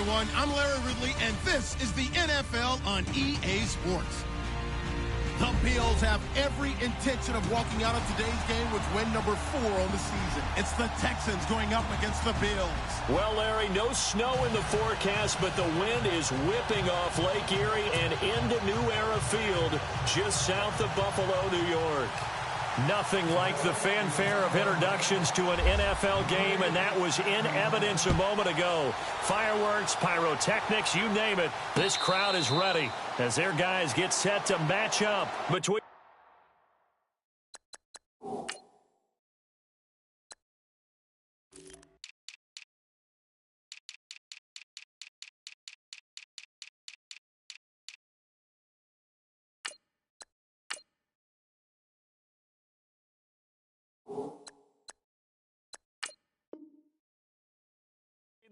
everyone. I'm Larry Ridley, and this is the NFL on EA Sports. The Bills have every intention of walking out of today's game with win number 4 on the season. It's the Texans going up against the Bills. Well, Larry, no snow in the forecast, but the wind is whipping off Lake Erie and into New Era Field just south of Buffalo, New York. Nothing like the fanfare of introductions to an NFL game, and that was in evidence a moment ago. Fireworks, pyrotechnics, you name it. This crowd is ready as their guys get set to match up between...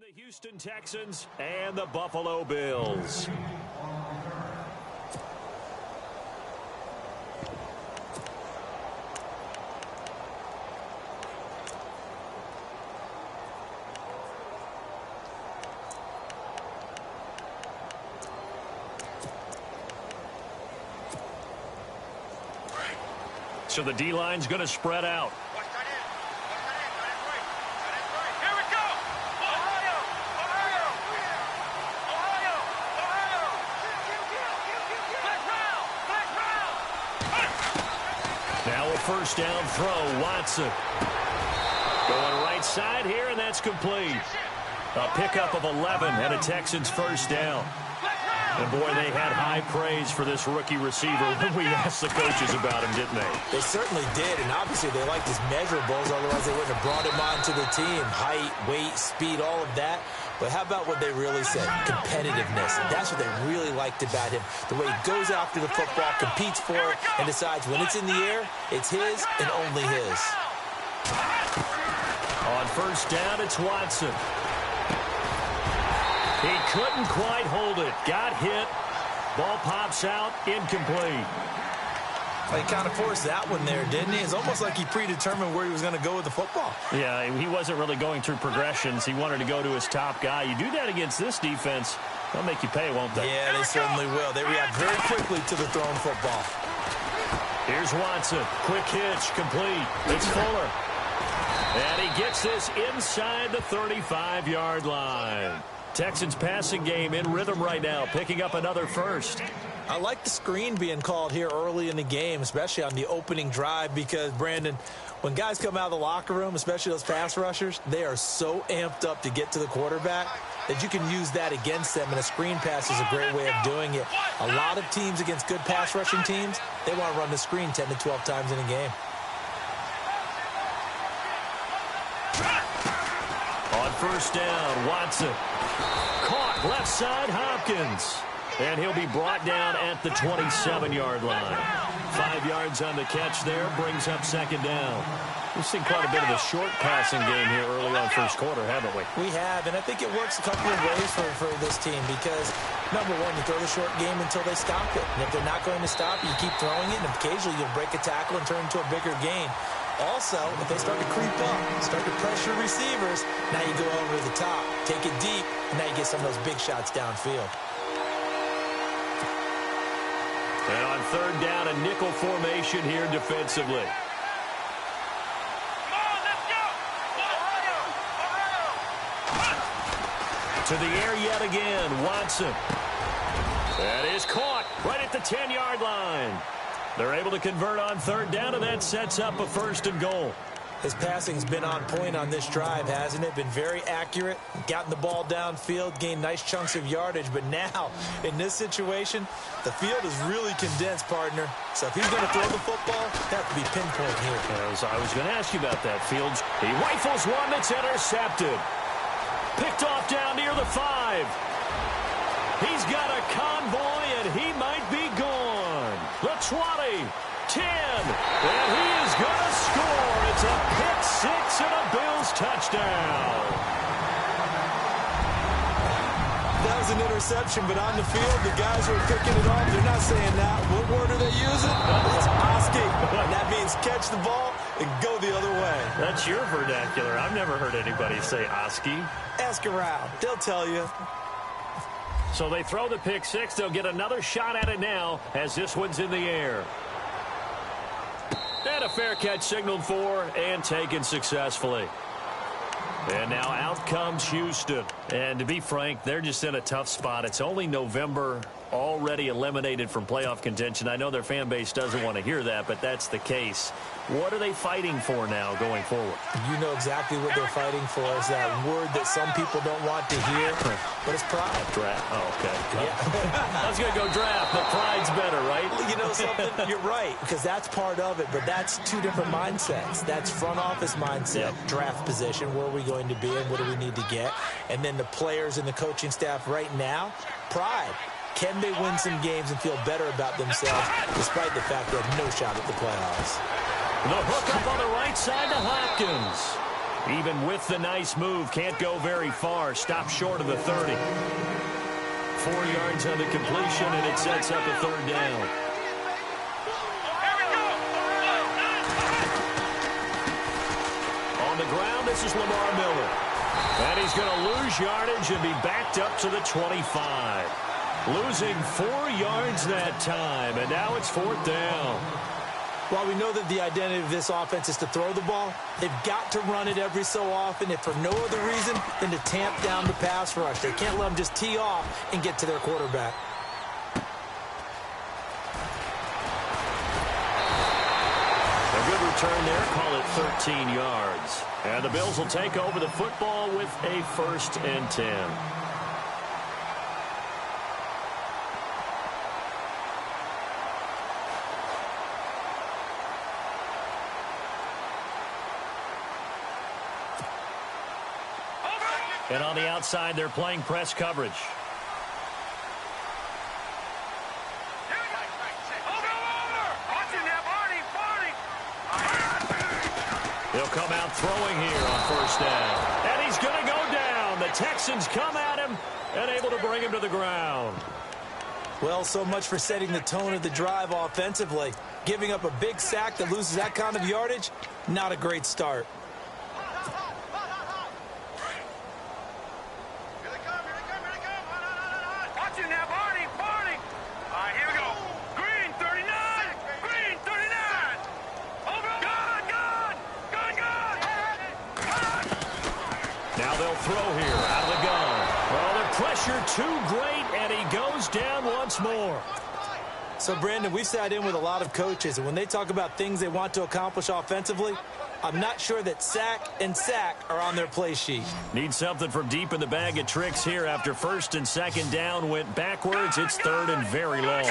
the Houston Texans and the Buffalo Bills. So the D-line's going to spread out. Now a first down throw, Watson. Going right side here, and that's complete. A pickup of 11 and a Texans first down. And, boy, they had high praise for this rookie receiver when we asked the coaches about him, didn't they? They certainly did, and obviously they liked his measurables, otherwise they wouldn't have brought him onto the team. Height, weight, speed, all of that. But how about what they really said? Competitiveness. And that's what they really liked about him. The way he goes after the football, competes for it, and decides when it's in the air, it's his and only his. On first down, it's Watson. He couldn't quite hold it. Got hit. Ball pops out. Incomplete. He kind of forced that one there, didn't he? It's almost like he predetermined where he was going to go with the football. Yeah, he wasn't really going through progressions. He wanted to go to his top guy. You do that against this defense, they'll make you pay, won't they? Yeah, they certainly will. They react very quickly to the thrown football. Here's Watson. Quick hitch. Complete. It's Fuller. And he gets this inside the 35-yard line. Texans passing game in rhythm right now, picking up another first. I like the screen being called here early in the game, especially on the opening drive, because, Brandon, when guys come out of the locker room, especially those pass rushers, they are so amped up to get to the quarterback that you can use that against them, and a screen pass is a great way of doing it. A lot of teams against good pass rushing teams, they want to run the screen 10 to 12 times in a game. On first down, Watson. Caught left side, Hopkins. And he'll be brought down at the 27-yard line. 5 yards on the catch there, brings up second down. We've seen quite a bit of a short passing game here early on first quarter, haven't we? We have, and I think it works a couple of ways for this team because, number one, you throw the short game until they stop it. And if they're not going to stop it, you keep throwing it, and occasionally you'll break a tackle and turn into a bigger gain. Also, if they start to creep up, start to pressure receivers, now you go over the top, take it deep, and now you get some of those big shots downfield. And on third down, a nickel formation here defensively. Come on, let's go! To the air yet again, Watson. That is caught right at the 10-yard line. They're able to convert on third down, and that sets up a first and goal. His passing's been on point on this drive, hasn't it? Been very accurate, gotten the ball downfield, gained nice chunks of yardage. But now, in this situation, the field is really condensed, partner. So if he's going to throw the football, that have to be pinpoint here. I was going to ask you about that, Fields. He rifles one that's intercepted. Picked off down near the 5. He's got a convoy, and he might be gone. The 20, 10, and he is going to score. It's a pick six and a Bills touchdown. That was an interception, but on the field, the guys who are picking it off, they're not saying that. What word are they using? It's Oski. And that means catch the ball and go the other way. That's your vernacular. I've never heard anybody say Oski. Ask around. They'll tell you. So they throw the pick six. They'll get another shot at it now as this one's in the air. And a fair catch signaled for and taken successfully. And now out comes Houston. And to be frank, they're just in a tough spot. It's only November, already eliminated from playoff contention. I know their fan base doesn't want to hear that, but that's the case. What are they fighting for now going forward? You know exactly what they're fighting for. Is that word that some people don't want to hear, but it's pride. Draft. Oh, okay. Yeah. I was going to go draft, but pride's better, right? You know something? You're right, because that's part of it, but that's two different mindsets. That's front office mindset, draft position, where are we going to be and what do we need to get? And then the players and the coaching staff right now, pride. Can they win some games and feel better about themselves despite the fact they have no shot at the playoffs? The hook up on the right side to Hopkins. Even with the nice move, can't go very far. Stopped short of the 30. 4 yards on the completion, and it sets up a third down. On the ground, this is Lamar Miller. And he's going to lose yardage and be backed up to the 25. Losing 4 yards that time, and now it's fourth down. While we know that the identity of this offense is to throw the ball, they've got to run it every so often, if for no other reason than to tamp down the pass rush. They can't let them just tee off and get to their quarterback. A good return there, call it 13 yards. And the Bills will take over the football with a 1st and 10. And on the outside, they're playing press coverage. He'll come out throwing here on 1st down. And he's going to go down. The Texans come at him and able to bring him to the ground. Well, so much for setting the tone of the drive offensively. Giving up a big sack that loses that kind of yardage, not a great start. Throw here out of the gun. Well, the pressure too great, and he goes down once more. So, Brandon, we've sat in with a lot of coaches, and when they talk about things they want to accomplish offensively, I'm not sure that sack and sack are on their play sheet. Need something from deep in the bag of tricks here after 1st and 2nd down went backwards. It's 3rd and very long.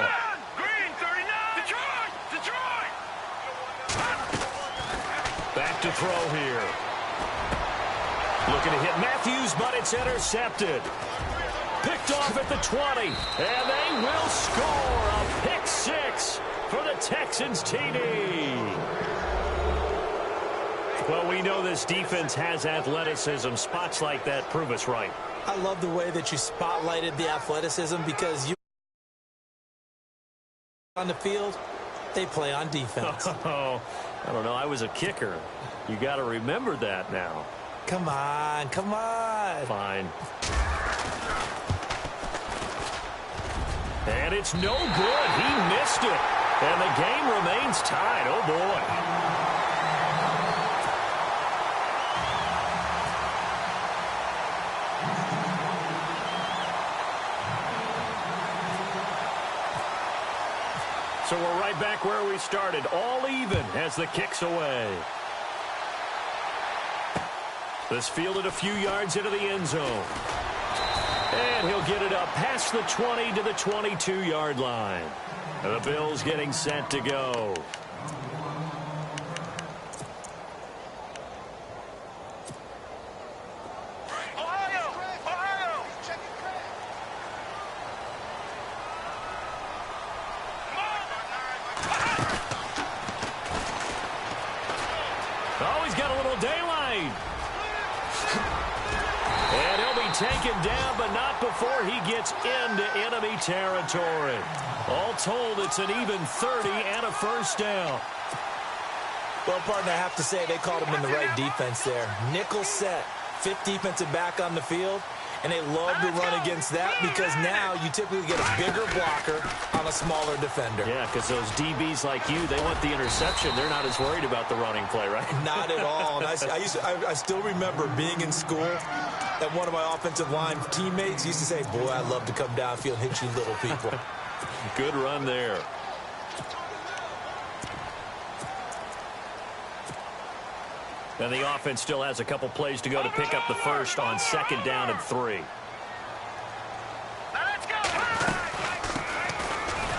Back to throw here. Looking to hit Matthews, but it's intercepted. Picked off at the 20, and they will score a pick 6 for the Texans TD. Well, we know this defense has athleticism. Spots like that prove us right. I love the way that you spotlighted the athleticism because you on the field, they play on defense. Oh, I don't know. I was a kicker. You got to remember that now. Come on, come on. Fine. And it's no good. He missed it. And the game remains tied. Oh, boy. So we're right back where we started. All even as the kick's away. This fielded a few yards into the end zone. And he'll get it up past the 20 to the 22-yard line. The Bills getting set to go. Oh, he's got a little daylight. And he'll be taken down, but not before he gets into enemy territory. All told, it's an even 30 and a 1st down. Well, partner, I have to say they called him in the right defense there. Nickel set, 5th defensive back on the field, and they love to run against that because now you typically get a bigger blocker on a smaller defender. Yeah, because those DBs like you, they want the interception. They're not as worried about the running play, right? Not at all. And I still remember being in school, and one of my offensive line teammates used to say, boy, I love to come downfield and hit you little people. Good run there. And the offense still has a couple plays to go to pick up the first on 2nd down and 3.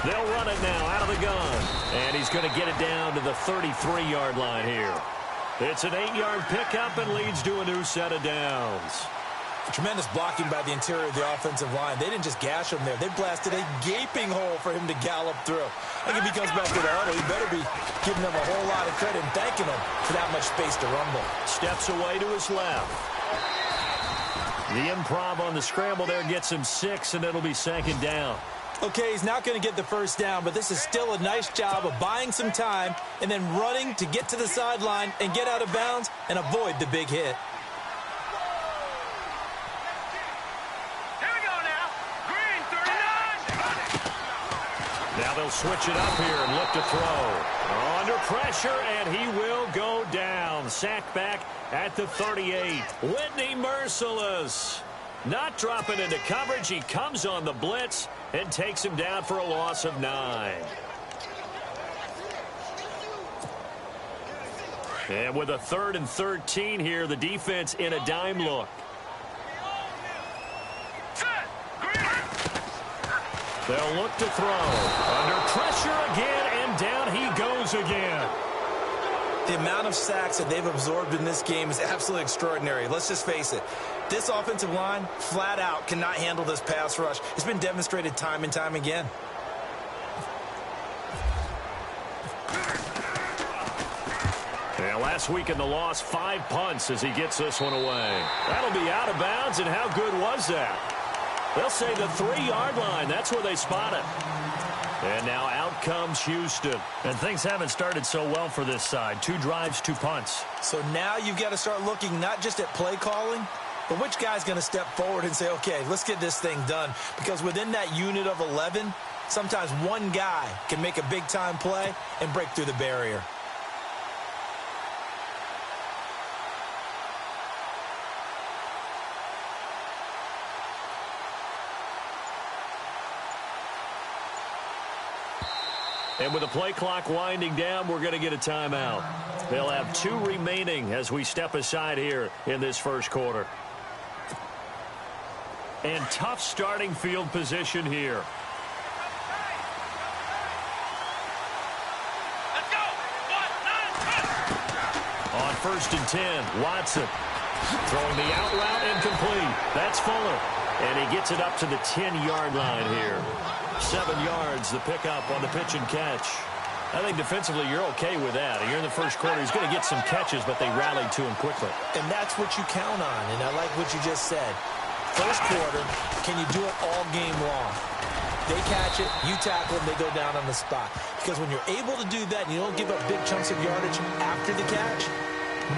They'll run it now out of the gun. And he's going to get it down to the 33-yard line here. It's an 8-yard pickup and leads to a new set of downs. Tremendous blocking by the interior of the offensive line. They didn't just gash him there. They blasted a gaping hole for him to gallop through. I think if he comes back to the huddle, he better be giving them a whole lot of credit and thanking them for that much space to rumble. Steps away to his left. The improv on the scramble there gets him 6, and it'll be 2nd down. Okay, he's not going to get the first down, but this is still a nice job of buying some time and then running to get to the sideline and get out of bounds and avoid the big hit. Now they'll switch it up here and look to throw. Under pressure, and he will go down. Sacked back at the 38. Whitney merciless. Not dropping into coverage. He comes on the blitz and takes him down for a loss of 9. And with a 3rd and 13 here, the defense in a dime look. They'll look to throw. Under pressure again, and down he goes again. The amount of sacks that they've absorbed in this game is absolutely extraordinary. Let's just face it. This offensive line, flat out, cannot handle this pass rush. It's been demonstrated time and time again. Yeah, last week in the loss, 5 punts as he gets this one away. That'll be out of bounds, and how good was that? They'll say the 3-yard line. That's where they spot it. And now out comes Houston. And things haven't started so well for this side. 2 drives, 2 punts. So now you've got to start looking not just at play calling, but which guy's going to step forward and say, okay, let's get this thing done. Because within that unit of 11, sometimes one guy can make a big-time play and break through the barrier. And with the play clock winding down, we're going to get a timeout. They'll have 2 remaining as we step aside here in this first quarter. And tough starting field position here. Let's go. 1, 9, On 1st and 10, Watson throwing the out route incomplete. That's Fuller. And he gets it up to the 10-yard line here. 7 yards, the pickup on the pitch and catch. I think defensively you're okay with that. You're in the first quarter. He's going to get some catches, but they rallied to him quickly. And that's what you count on, and I like what you just said. First quarter, can you do it all game long? They catch it, you tackle them, they go down on the spot. Because when you're able to do that and you don't give up big chunks of yardage after the catch,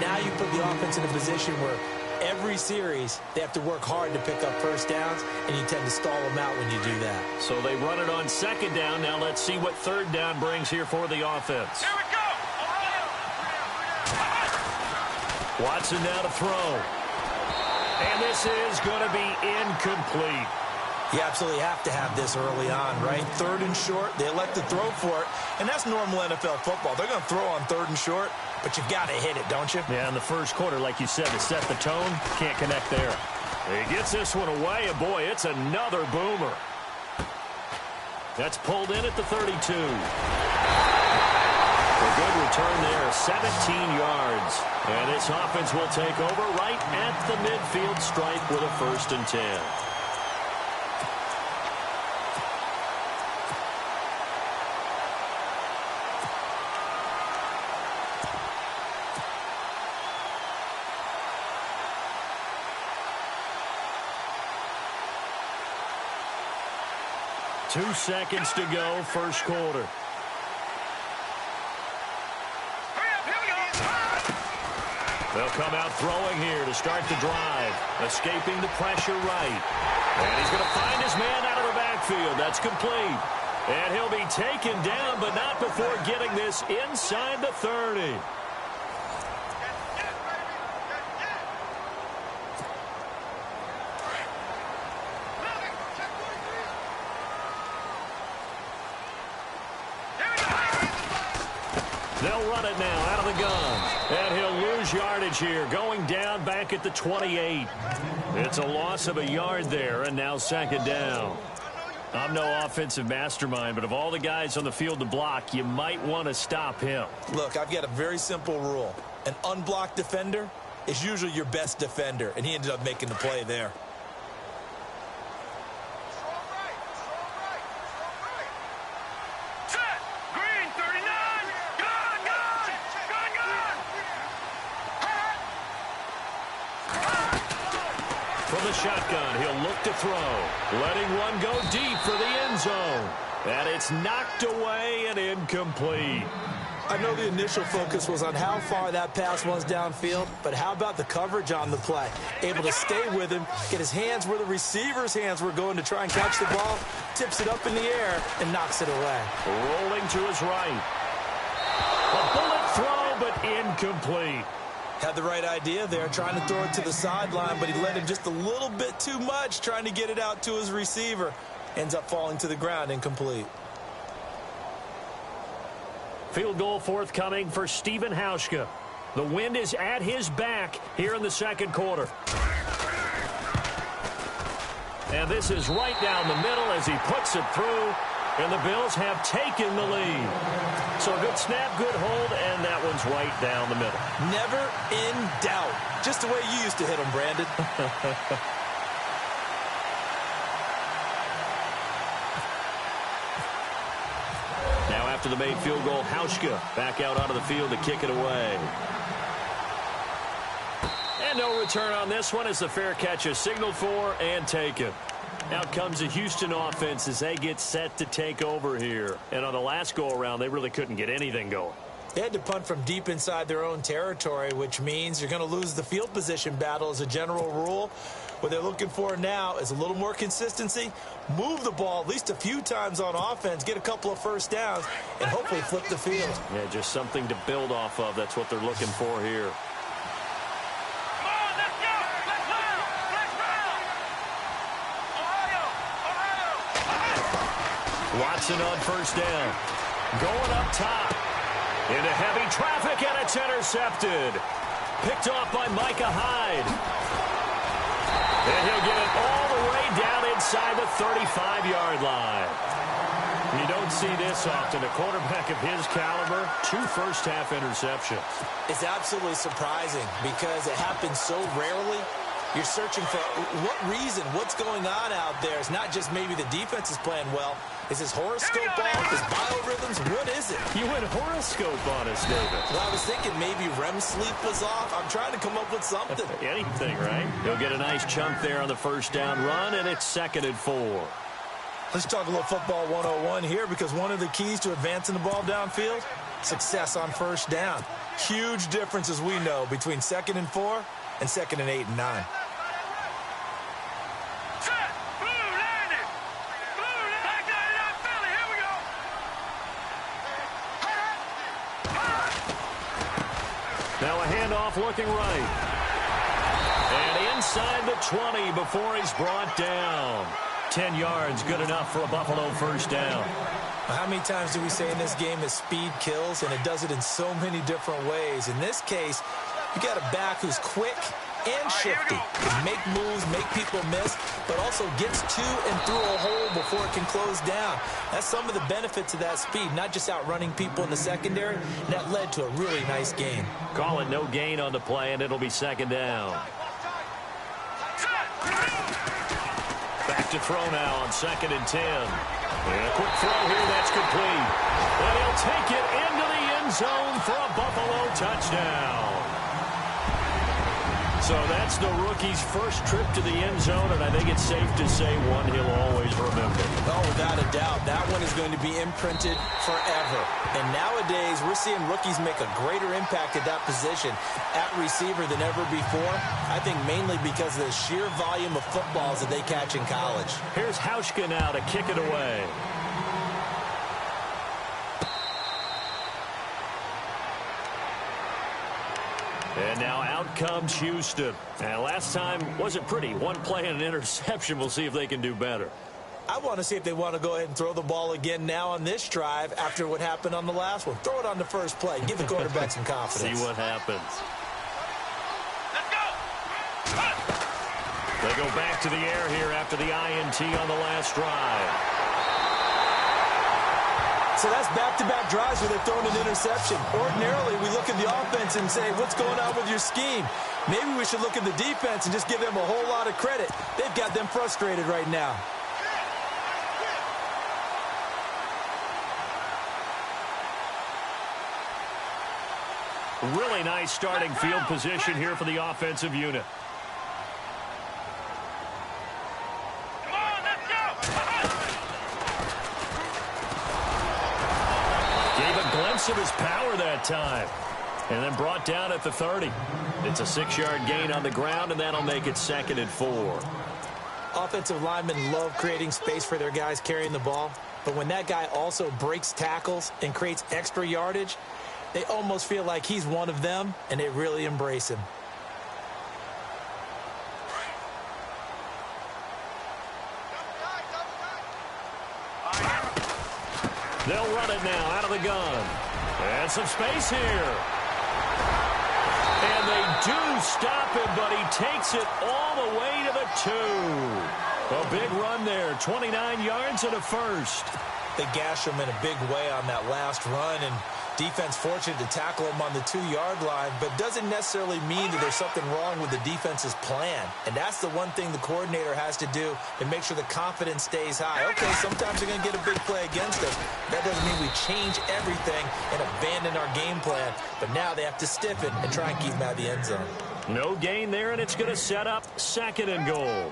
now you put the offense in a position where every series, they have to work hard to pick up first downs, and you tend to stall them out when you do that. So they run it on 2nd down. Now let's see what 3rd down brings here for the offense. Here we go. Watson now to throw. And this is going to be incomplete. You absolutely have to have this early on, right? 3rd and short, they elect to throw for it, and that's normal NFL football. They're going to throw on 3rd and short, but you've got to hit it, don't you? Yeah, in the first quarter, like you said, to set the tone, can't connect there. He gets this one away, and boy, it's another boomer. That's pulled in at the 32. A good return there, 17 yards. And this offense will take over right at the midfield stripe with a 1st and 10. Two seconds to go, first quarter. They'll come out throwing here to start the drive. Escaping the pressure right. And he's going to find his man out of the backfield. That's complete. And he'll be taken down, but not before getting this inside the 30. They'll run it now out of the gun. And he'll lose yardage here, going down back at the 28. It's a loss of a yard there, and now second down. I'm no offensive mastermind, but of all the guys on the field to block, you might want to stop him. Look, I've got a very simple rule. An unblocked defender is usually your best defender, and he ended up making the play there. From the shotgun, he'll look to throw. Letting one go deep for the end zone. And it's knocked away and incomplete. I know the initial focus was on how far that pass was downfield, but how about the coverage on the play? Able to stay with him, get his hands where the receiver's hands were going to try and catch the ball, tips it up in the air, and knocks it away. Rolling to his right. A bullet throw, but incomplete. Had the right idea there, trying to throw it to the sideline, but he let him just a little bit too much, trying to get it out to his receiver. Ends up falling to the ground, incomplete. Field goal forthcoming for Stephen Hauschka. The wind is at his back here in the second quarter. And this is right down the middle as he puts it through. And the Bills have taken the lead. So a good snap, good hold, and that one's right down the middle. Never in doubt. Just the way you used to hit them, Brandon. Now after the made field goal, Hauschka back out onto the field to kick it away. And no return on this one as the fair catch is signaled for and taken. Out comes the Houston offense as they get set to take over here. And on the last go-around, they really couldn't get anything going. They had to punt from deep inside their own territory, which means you're going to lose the field position battle as a general rule. What they're looking for now is a little more consistency, move the ball at least a few times on offense, get a couple of first downs, and hopefully flip the field. Yeah, just something to build off of. That's what they're looking for here. Watson on first down. Going up top. Into heavy traffic, and it's intercepted. Picked off by Micah Hyde. And he'll get it all the way down inside the 35-yard line. You don't see this often. A quarterback of his caliber, 2 first-half interceptions. It's absolutely surprising because it happens so rarely. You're searching for what reason, what's going on out there. It's not just maybe the defense is playing well. Is his horoscope off? His biorhythms? What is it? You went horoscope on us, David. Well, I was thinking maybe REM sleep was off. I'm trying to come up with something. Anything, right? He'll get a nice chunk there on the first down run, and it's 2nd and 4. Let's talk a little football 101 here because one of the keys to advancing the ball downfield, success on first down. Huge difference, as we know, between 2nd and 4 and 2nd and 8 and 9. Now a handoff looking right. And inside the 20 before he's brought down. 10 yards, good enough for a Buffalo first down. How many times do we say in this game that speed kills, and it does it in so many different ways? In this case, you got a back who's quick and shifty. Can make moves, make people miss, but also gets to and through a hole before it can close down. That's some of the benefits of that speed, not just outrunning people in the secondary, and that led to a really nice gain. Call it no gain on the play, and it'll be 2nd down. Back to throw now on 2nd and 10. And a quick throw here, that's complete. And he'll take it into the end zone for a Buffalo touchdown. So that's the rookie's first trip to the end zone, and I think it's safe to say one he'll always remember. Oh, without a doubt, that one is going to be imprinted forever. And nowadays, we're seeing rookies make a greater impact at that position at receiver than ever before. I think mainly because of the sheer volume of footballs that they catch in college. Here's Hauschka now to kick it away. And now out comes Houston. And last time wasn't pretty. One play and an interception. We'll see if they can do better. I want to see if they want to go ahead and throw the ball again now on this drive after what happened on the last one. Throw it on the first play. Give the quarterback some confidence. See what happens. They go back to the air here after the INT on the last drive. So that's back-to-back drives where they've thrown an interception. Ordinarily, we look at the offense and say, what's going on with your scheme? Maybe we should look at the defense and just give them a whole lot of credit. They've got them frustrated right now. Really nice starting field position here for the offensive unit. Of his power that time, and then brought down at the 30. It's a 6-yard gain on the ground, and that'll make it 2nd and 4. Offensive linemen love creating space for their guys carrying the ball, but when that guy also breaks tackles and creates extra yardage, they almost feel like he's one of them, and they really embrace him. They'll run it now out of the gun. And some space here. And they do stop him, but he takes it all the way to the 2. A big run there, 29 yards and a first. They gash him in a big way on that last run, and defense fortunate to tackle him on the 2-yard line, but doesn't necessarily mean that there's something wrong with the defense's plan. And that's the one thing the coordinator has to do to make sure the confidence stays high. Okay, sometimes they're going to get a big play against us. That doesn't mean we change everything and abandon our game plan, but now they have to stiffen and try and keep him out of the end zone. No gain there, and it's going to set up 2nd and goal.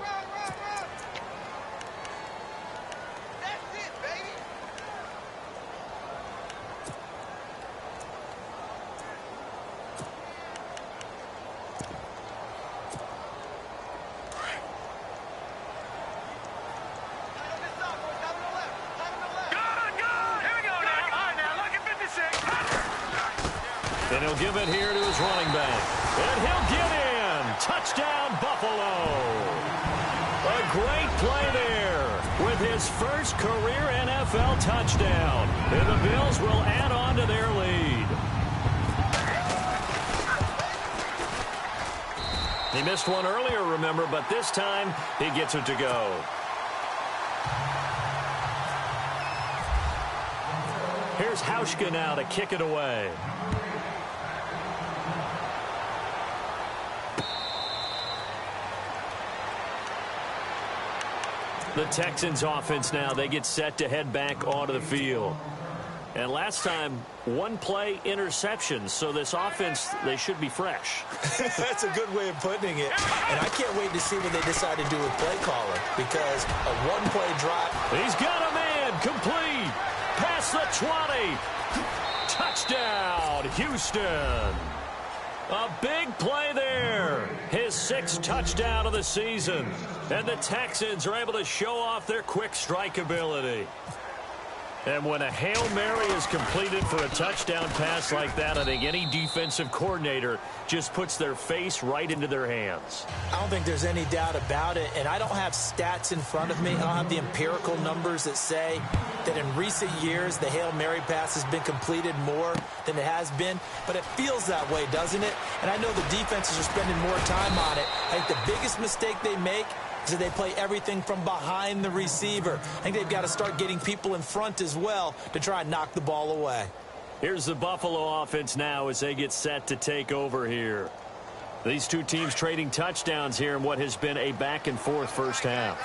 And he'll give it here to his running back. And he'll get in. Touchdown, Buffalo. A great play there with his first career NFL touchdown. And the Bills will add on to their lead. He missed one earlier, remember, but this time he gets it to go. Here's Hauschka now to kick it away. The Texans offense now, they get set to head back onto the field. And last time, one play interception. So this offense, they should be fresh. That's a good way of putting it. And I can't wait to see what they decide to do with play calling, because a one-play drive. He's got a man complete. Past the 20. Touchdown, Houston. A big play there. His 6th touchdown of the season. And the Texans are able to show off their quick strike ability. And when a Hail Mary is completed for a touchdown pass like that, I think any defensive coordinator just puts their face right into their hands. I don't think there's any doubt about it, and I don't have stats in front of me. I don't have the empirical numbers that say that in recent years the Hail Mary pass has been completed more than it has been, but it feels that way, doesn't it? And I know the defenses are spending more time on it. I think the biggest mistake they make is that they play everything from behind the receiver. I think they've got to start getting people in front as well to try and knock the ball away. Here's the Buffalo offense now as they get set to take over here. These two teams trading touchdowns here in what has been a back-and-forth first half.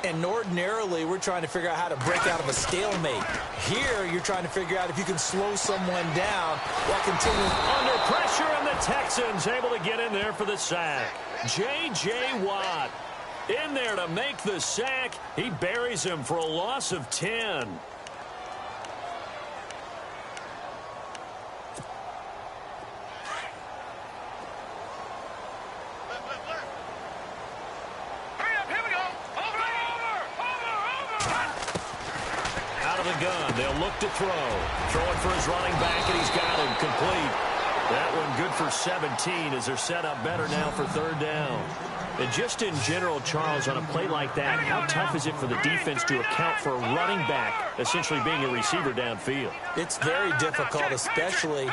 And ordinarily, we're trying to figure out how to break out of a stalemate. Here, you're trying to figure out if you can slow someone down while continuing. Under pressure, and the Texans able to get in there for the sack. J.J. Watt in there to make the sack. He buries him for a loss of 10. Gun. They'll look to throw. Throwing for his running back, and he's got him complete. That one good for 17 as they're set up better now for third down. And just in general, Charles, on a play like that, how tough is it for the defense to account for a running back essentially being a receiver downfield? It's very difficult, especially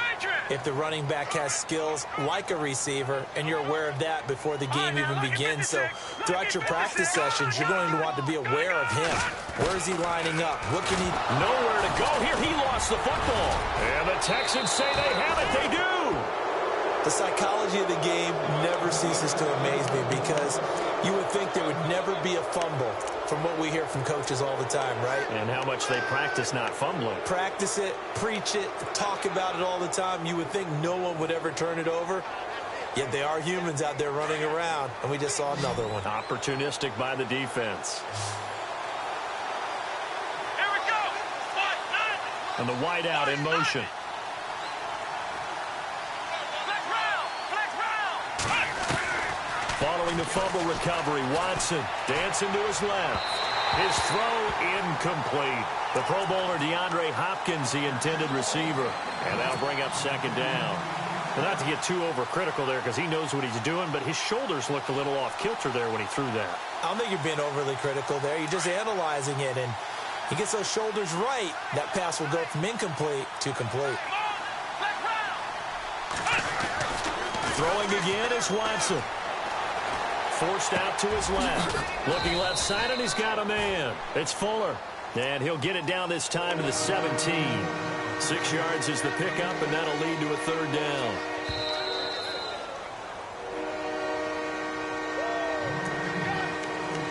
if the running back has skills like a receiver, and you're aware of that before the game even begins. So throughout your practice sessions, you're going to want to be aware of him. Where is he lining up? What can he... Nowhere to go here. He lost the football. And the Texans say they have it. They do. The psychology of the game never ceases to amaze me because you would think there would never be a fumble from what we hear from coaches all the time, right? And how much they practice not fumbling. Practice it, preach it, talk about it all the time. You would think no one would ever turn it over. Yet they are humans out there running around, and we just saw another one. Opportunistic by the defense. Here we go. And the wideout in motion. Following the fumble recovery, Watson dancing to his left. His throw incomplete. The Pro Bowler DeAndre Hopkins, the intended receiver. And that'll bring up second down. Well, not to get too overcritical there because he knows what he's doing, but his shoulders looked a little off kilter there when he threw that. I don't think you're being overly critical there. You're just analyzing it, and he gets those shoulders right. That pass will go from incomplete to complete. Throwing again is Watson. Forced out to his left. Looking left side, and he's got a man. It's Fuller. And he'll get it down this time to the 17. 6 yards is the pickup, and that'll lead to a third down.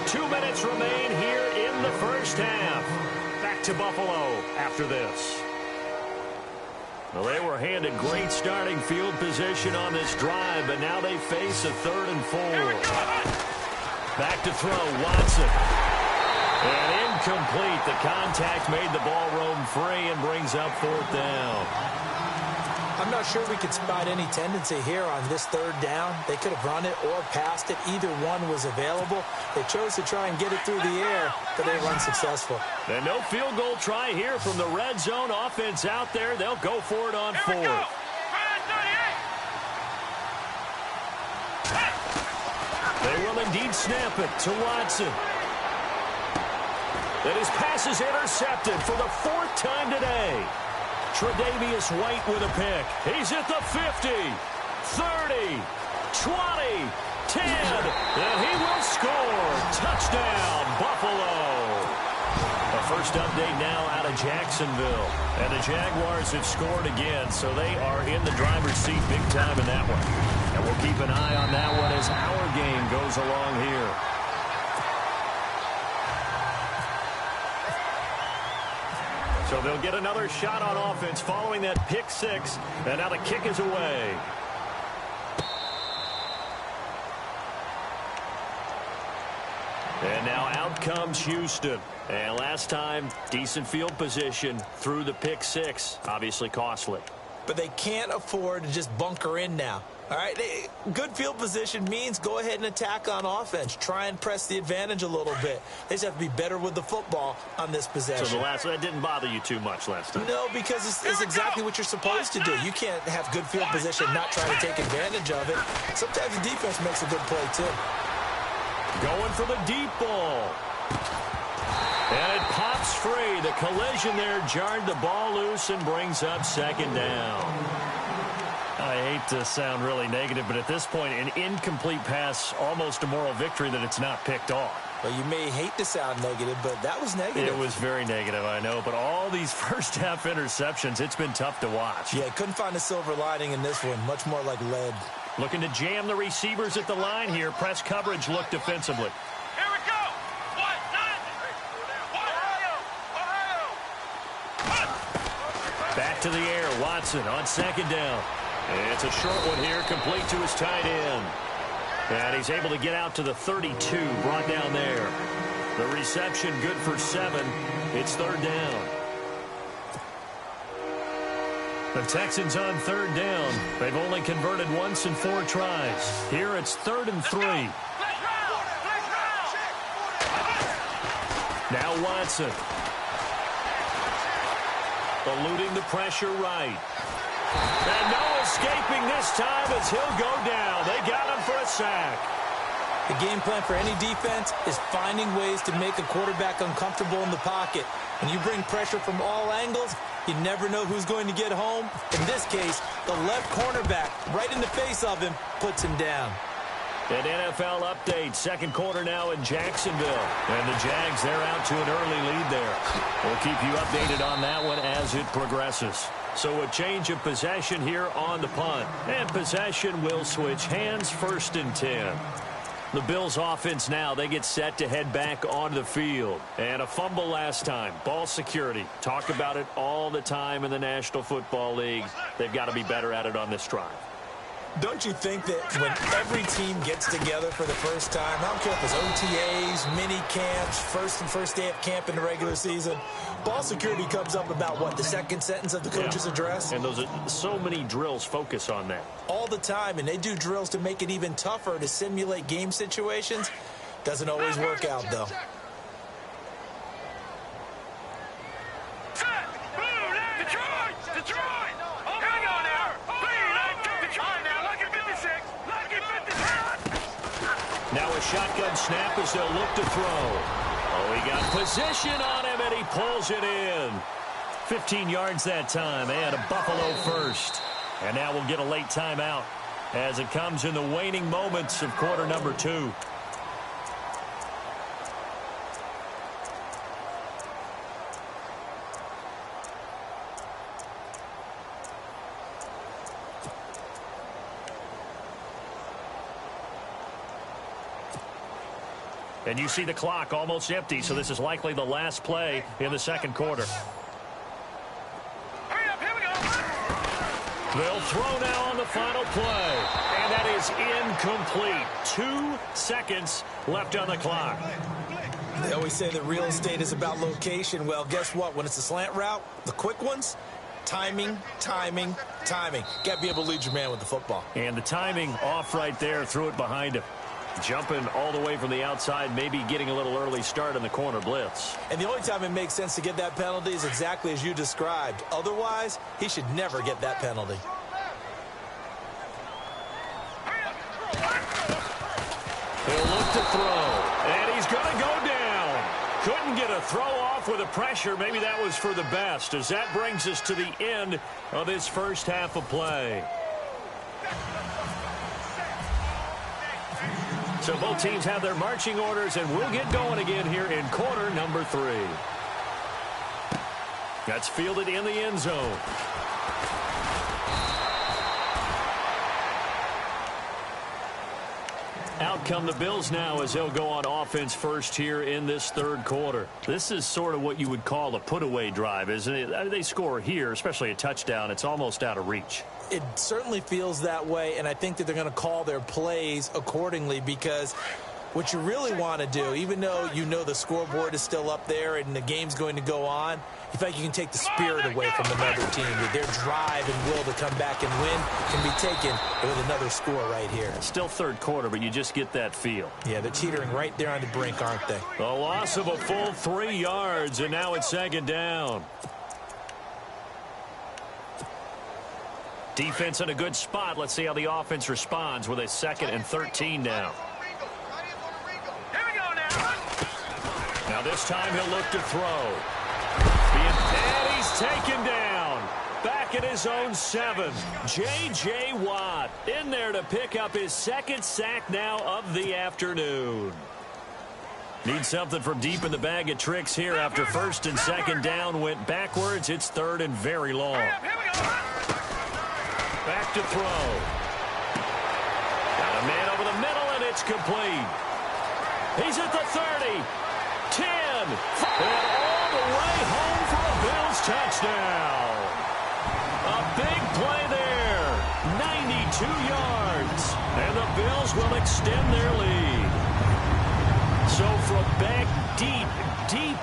Two minutes remain here in the first half. Back to Buffalo after this. Well, they were handed great starting field position on this drive, but now they face a 3rd and 4. Back to throw, Watson. And incomplete. The contact made the ball roam free and brings up 4th down. I'm not sure we could spot any tendency here on this 3rd down. They could have run it or passed it. Either one was available. They chose to try and get it through the air, but they were unsuccessful. And no field goal try here from the red zone offense out there. They'll go for it on 4th. They will indeed snap it to Watson. And his pass is intercepted for the 4th time today. Tre'Davious White with a pick. He's at the 50, 30, 20, 10, and he will score. Touchdown, Buffalo. The first update now out of Jacksonville. And the Jaguars have scored again, so they are in the driver's seat big time in that one. And we'll keep an eye on that one as our game goes along here. So they'll get another shot on offense following that pick 6. And now the kick is away. And now out comes Houston. And last time, decent field position through the pick 6. Obviously costly. But they can't afford to just bunker in now. All right, good field position means go ahead and attack on offense. Try and press the advantage a little bit. They just have to be better with the football on this possession. So that didn't bother you too much last time? No, because it's exactly what you're supposed to do. You can't have good field position and not try to take advantage of it. Sometimes the defense makes a good play, too. Going for the deep ball. And it pops free. The collision there jarred the ball loose and brings up second down. I hate to sound really negative, but at this point, an incomplete pass, almost a moral victory that it's not picked off. Well, you may hate to sound negative, but that was negative. It was very negative, I know. But all these first-half interceptions, it's been tough to watch. Yeah, couldn't find a silver lining in this one. Much more like lead. Looking to jam the receivers at the line here. Press coverage look defensively. Here we go. 1, 9. to the air. Watson on second down. And it's a short one here, complete to his tight end. And he's able to get out to the 32, brought down there. The reception good for 7. It's third down. The Texans on third down. They've only converted once in 4 tries. Here it's 3rd and 3. Now Watson. Eluding the pressure right. And no escaping this time as he'll go down. They got him for a sack. The game plan for any defense is finding ways to make a quarterback uncomfortable in the pocket. When you bring pressure from all angles, you never know who's going to get home. In this case, the left cornerback, right in the face of him, puts him down. An NFL update. Second quarter now in Jacksonville. And the Jags, they're out to an early lead there. We'll keep you updated on that one as it progresses. So a change of possession here on the punt. And possession will switch hands, 1st and 10. The Bills offense now, they get set to head back onto the field. And a fumble last time. Ball security. Talk about it all the time in the National Football League. They've got to be better at it on this drive. Don't you think that when every team gets together for the first time, I don't care if it's OTAs, mini camps, first day of camp in the regular season, ball security comes up about, what, the second sentence of the coach's address? And those are so many drills focus on that. All the time, and they do drills to make it even tougher to simulate game situations. Doesn't always work out, though. Now a shotgun snap as they'll look to throw. Oh, he got position on him, and he pulls it in. 15 yards that time, and a Buffalo first. And now we'll get a late timeout as it comes in the waning moments of quarter number 2. And you see the clock almost empty, so this is likely the last play in the second quarter. Hurry up, here we go. They'll throw now on the final play. And that is incomplete. 2 seconds left on the clock. They always say that real estate is about location. Well, guess what? When it's a slant route, the quick ones, timing, timing, timing. Got to be able to lead your man with the football. And the timing off right there, threw it behind him. Jumping all the way from the outside, maybe getting a little early start in the corner blitz. And the only time it makes sense to get that penalty is exactly as you described. Otherwise, he should never get that penalty. He'll look to throw, and he's going to go down. Couldn't get a throw off with the pressure. Maybe that was for the best, as that brings us to the end of this first half of play. So both teams have their marching orders, and we'll get going again here in quarter number 3. That's fielded in the end zone. Out come the Bills now as they'll go on offense first here in this third quarter. This is sort of what you would call a put-away drive, isn't it? They score here, especially a touchdown. It's almost out of reach. It certainly feels that way, and I think that they're going to call their plays accordingly, because what you really want to do, even though you know the scoreboard is still up there and the game's going to go on, you think you can take the spirit away from another team. Their drive and will to come back and win can be taken with another score right here. Still third quarter, but you just get that feel. Yeah, they're teetering right there on the brink, aren't they? A loss of a full 3 yards, and now it's second down. Defense in a good spot. Let's see how the offense responds with a 2nd and 13 now. Now this time he'll look to throw. And he's taken down. Back at his own 7. J.J. Watt in there to pick up his 2nd sack now of the afternoon. Need something from deep in the bag of tricks here after 1st and 2nd down went backwards. It's 3rd and very long. Back to throw. Got a man over the middle, and it's complete. He's at the 30. 10. And all the way home for a Bills touchdown. big play there. 92 yards. And the Bills will extend their lead. So from back deep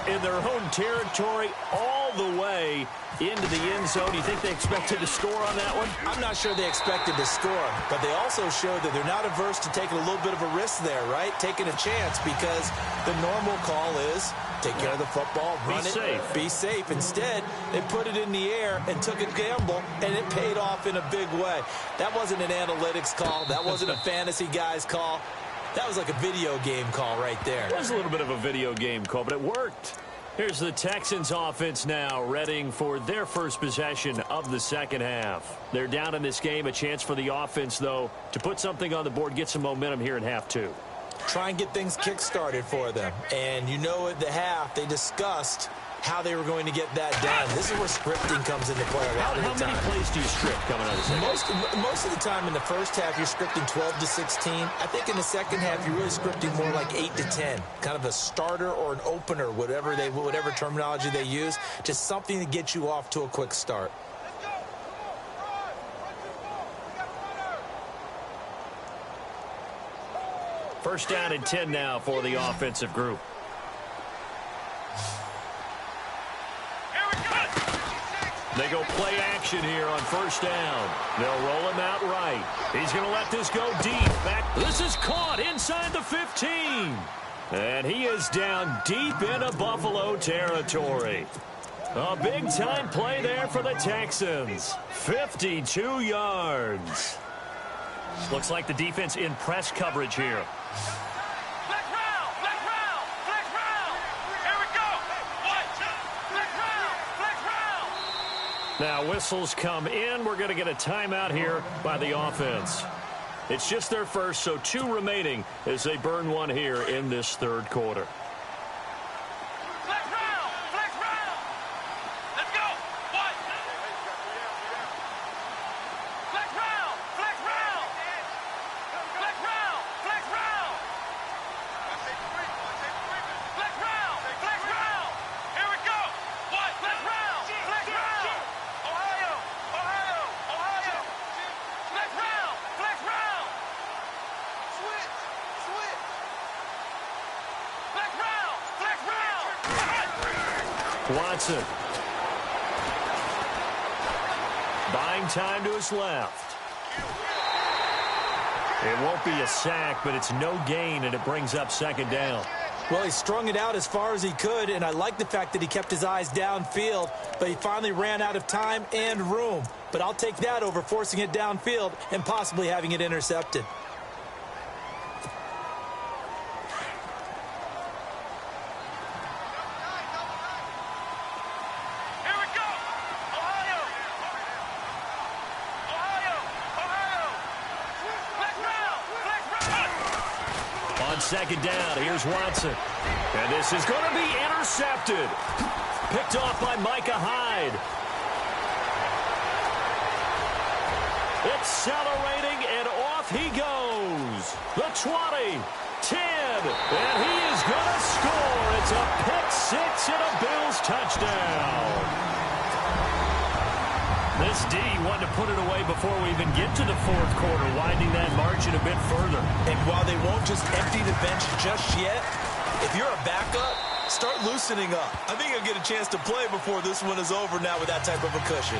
in their own territory all the way into the end zone. You think they expected to score on that one? I'm not sure they expected to score, but they also showed that they're not averse to taking a little bit of a risk there, right? Taking a chance, because the normal call is take care of the football, run it, be safe. Instead, they put it in the air and took a gamble, and it paid off in a big way. That wasn't an analytics call. That wasn't a fantasy guy's call. That was like a video game call right there. It was a little bit of a video game call, but it worked. Here's the Texans offense now, readying for their first possession of the second half. They're down in this game. A chance for the offense, though, to put something on the board, get some momentum here in half two. Try and get things kick-started for them. And you know at the half, they discussed how they were going to get that done. This is where scripting comes into play a lot of the time. How many plays do you script coming out of the second? Most of the time in the first half, you're scripting 12 to 16. I think in the second half, you're really scripting more like 8 to 10. Kind of a starter or an opener, whatever terminology they use. Just something to get you off to a quick start. First down and 10 now for the offensive group. They go play action here on first down. They'll roll him out right. He's going to let this go deep. Back. This is caught inside the 15. And he is down deep into Buffalo territory. A big-time play there for the Texans. 52 yards. Looks like the defense in press coverage here. Now whistles come in. We're going to get a timeout here by the offense. It's just their first, so 2 remaining as they burn one here in this third quarter. Watson. Buying time to his left. It won't be a sack, but it's no gain, and it brings up second down. Well, he strung it out as far as he could, and I like the fact that he kept his eyes downfield, but he finally ran out of time and room. But I'll take that over forcing it downfield and possibly having it intercepted. Second down, here's Watson. And this is going to be intercepted. Picked off by Micah Hyde. Accelerating, and off he goes. The 20, 10, and he is going to score. It's a pick-6 and a Bills touchdown. This D wanted to put it away before we even get to the fourth quarter, winding that margin a bit further. And while they won't just empty the bench just yet, if you're a backup, start loosening up. I think you'll get a chance to play before this one is over now with that type of a cushion.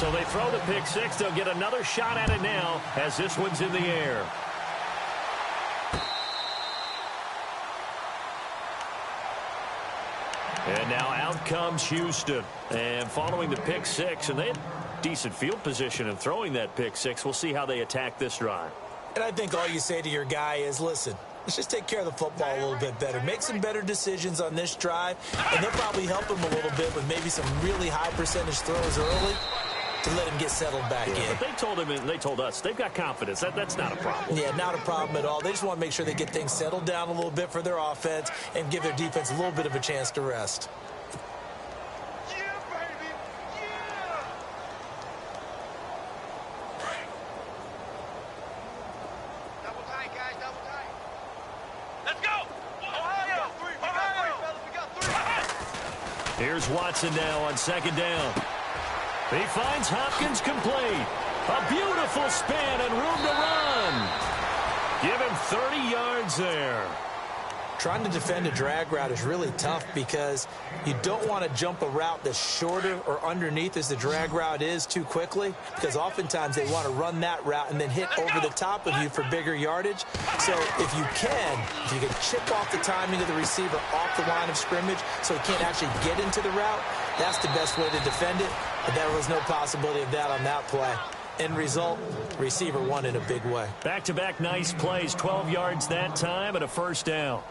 So they throw the pick-6. They'll get another shot at it now as this one's in the air. And now out comes Houston. And following the pick-6, and they had decent field position in throwing that pick-6. We'll see how they attack this drive. And I think all you say to your guy is, listen, let's just take care of the football a little bit better. Make some better decisions on this drive, and they'll probably help him a little bit with maybe some really high percentage throws early to let him get settled back in. But they told him and they told us they've got confidence. That's not a problem. Yeah, not a problem at all. They just want to make sure they get things settled down a little bit for their offense and give their defense a little bit of a chance to rest. Here's Watson now on second down. He finds Hopkins complete. A beautiful spin and room to run. Give him 30 yards there. Trying to defend a drag route is really tough because you don't want to jump a route that's shorter or underneath as the drag route is too quickly, because oftentimes they want to run that route and then hit over the top of you for bigger yardage. So if you can chip off the timing of the receiver off the line of scrimmage so he can't actually get into the route, that's the best way to defend it. But there was no possibility of that on that play. End result, receiver won in a big way. Back-to-back nice plays, 12 yards that time and a first down.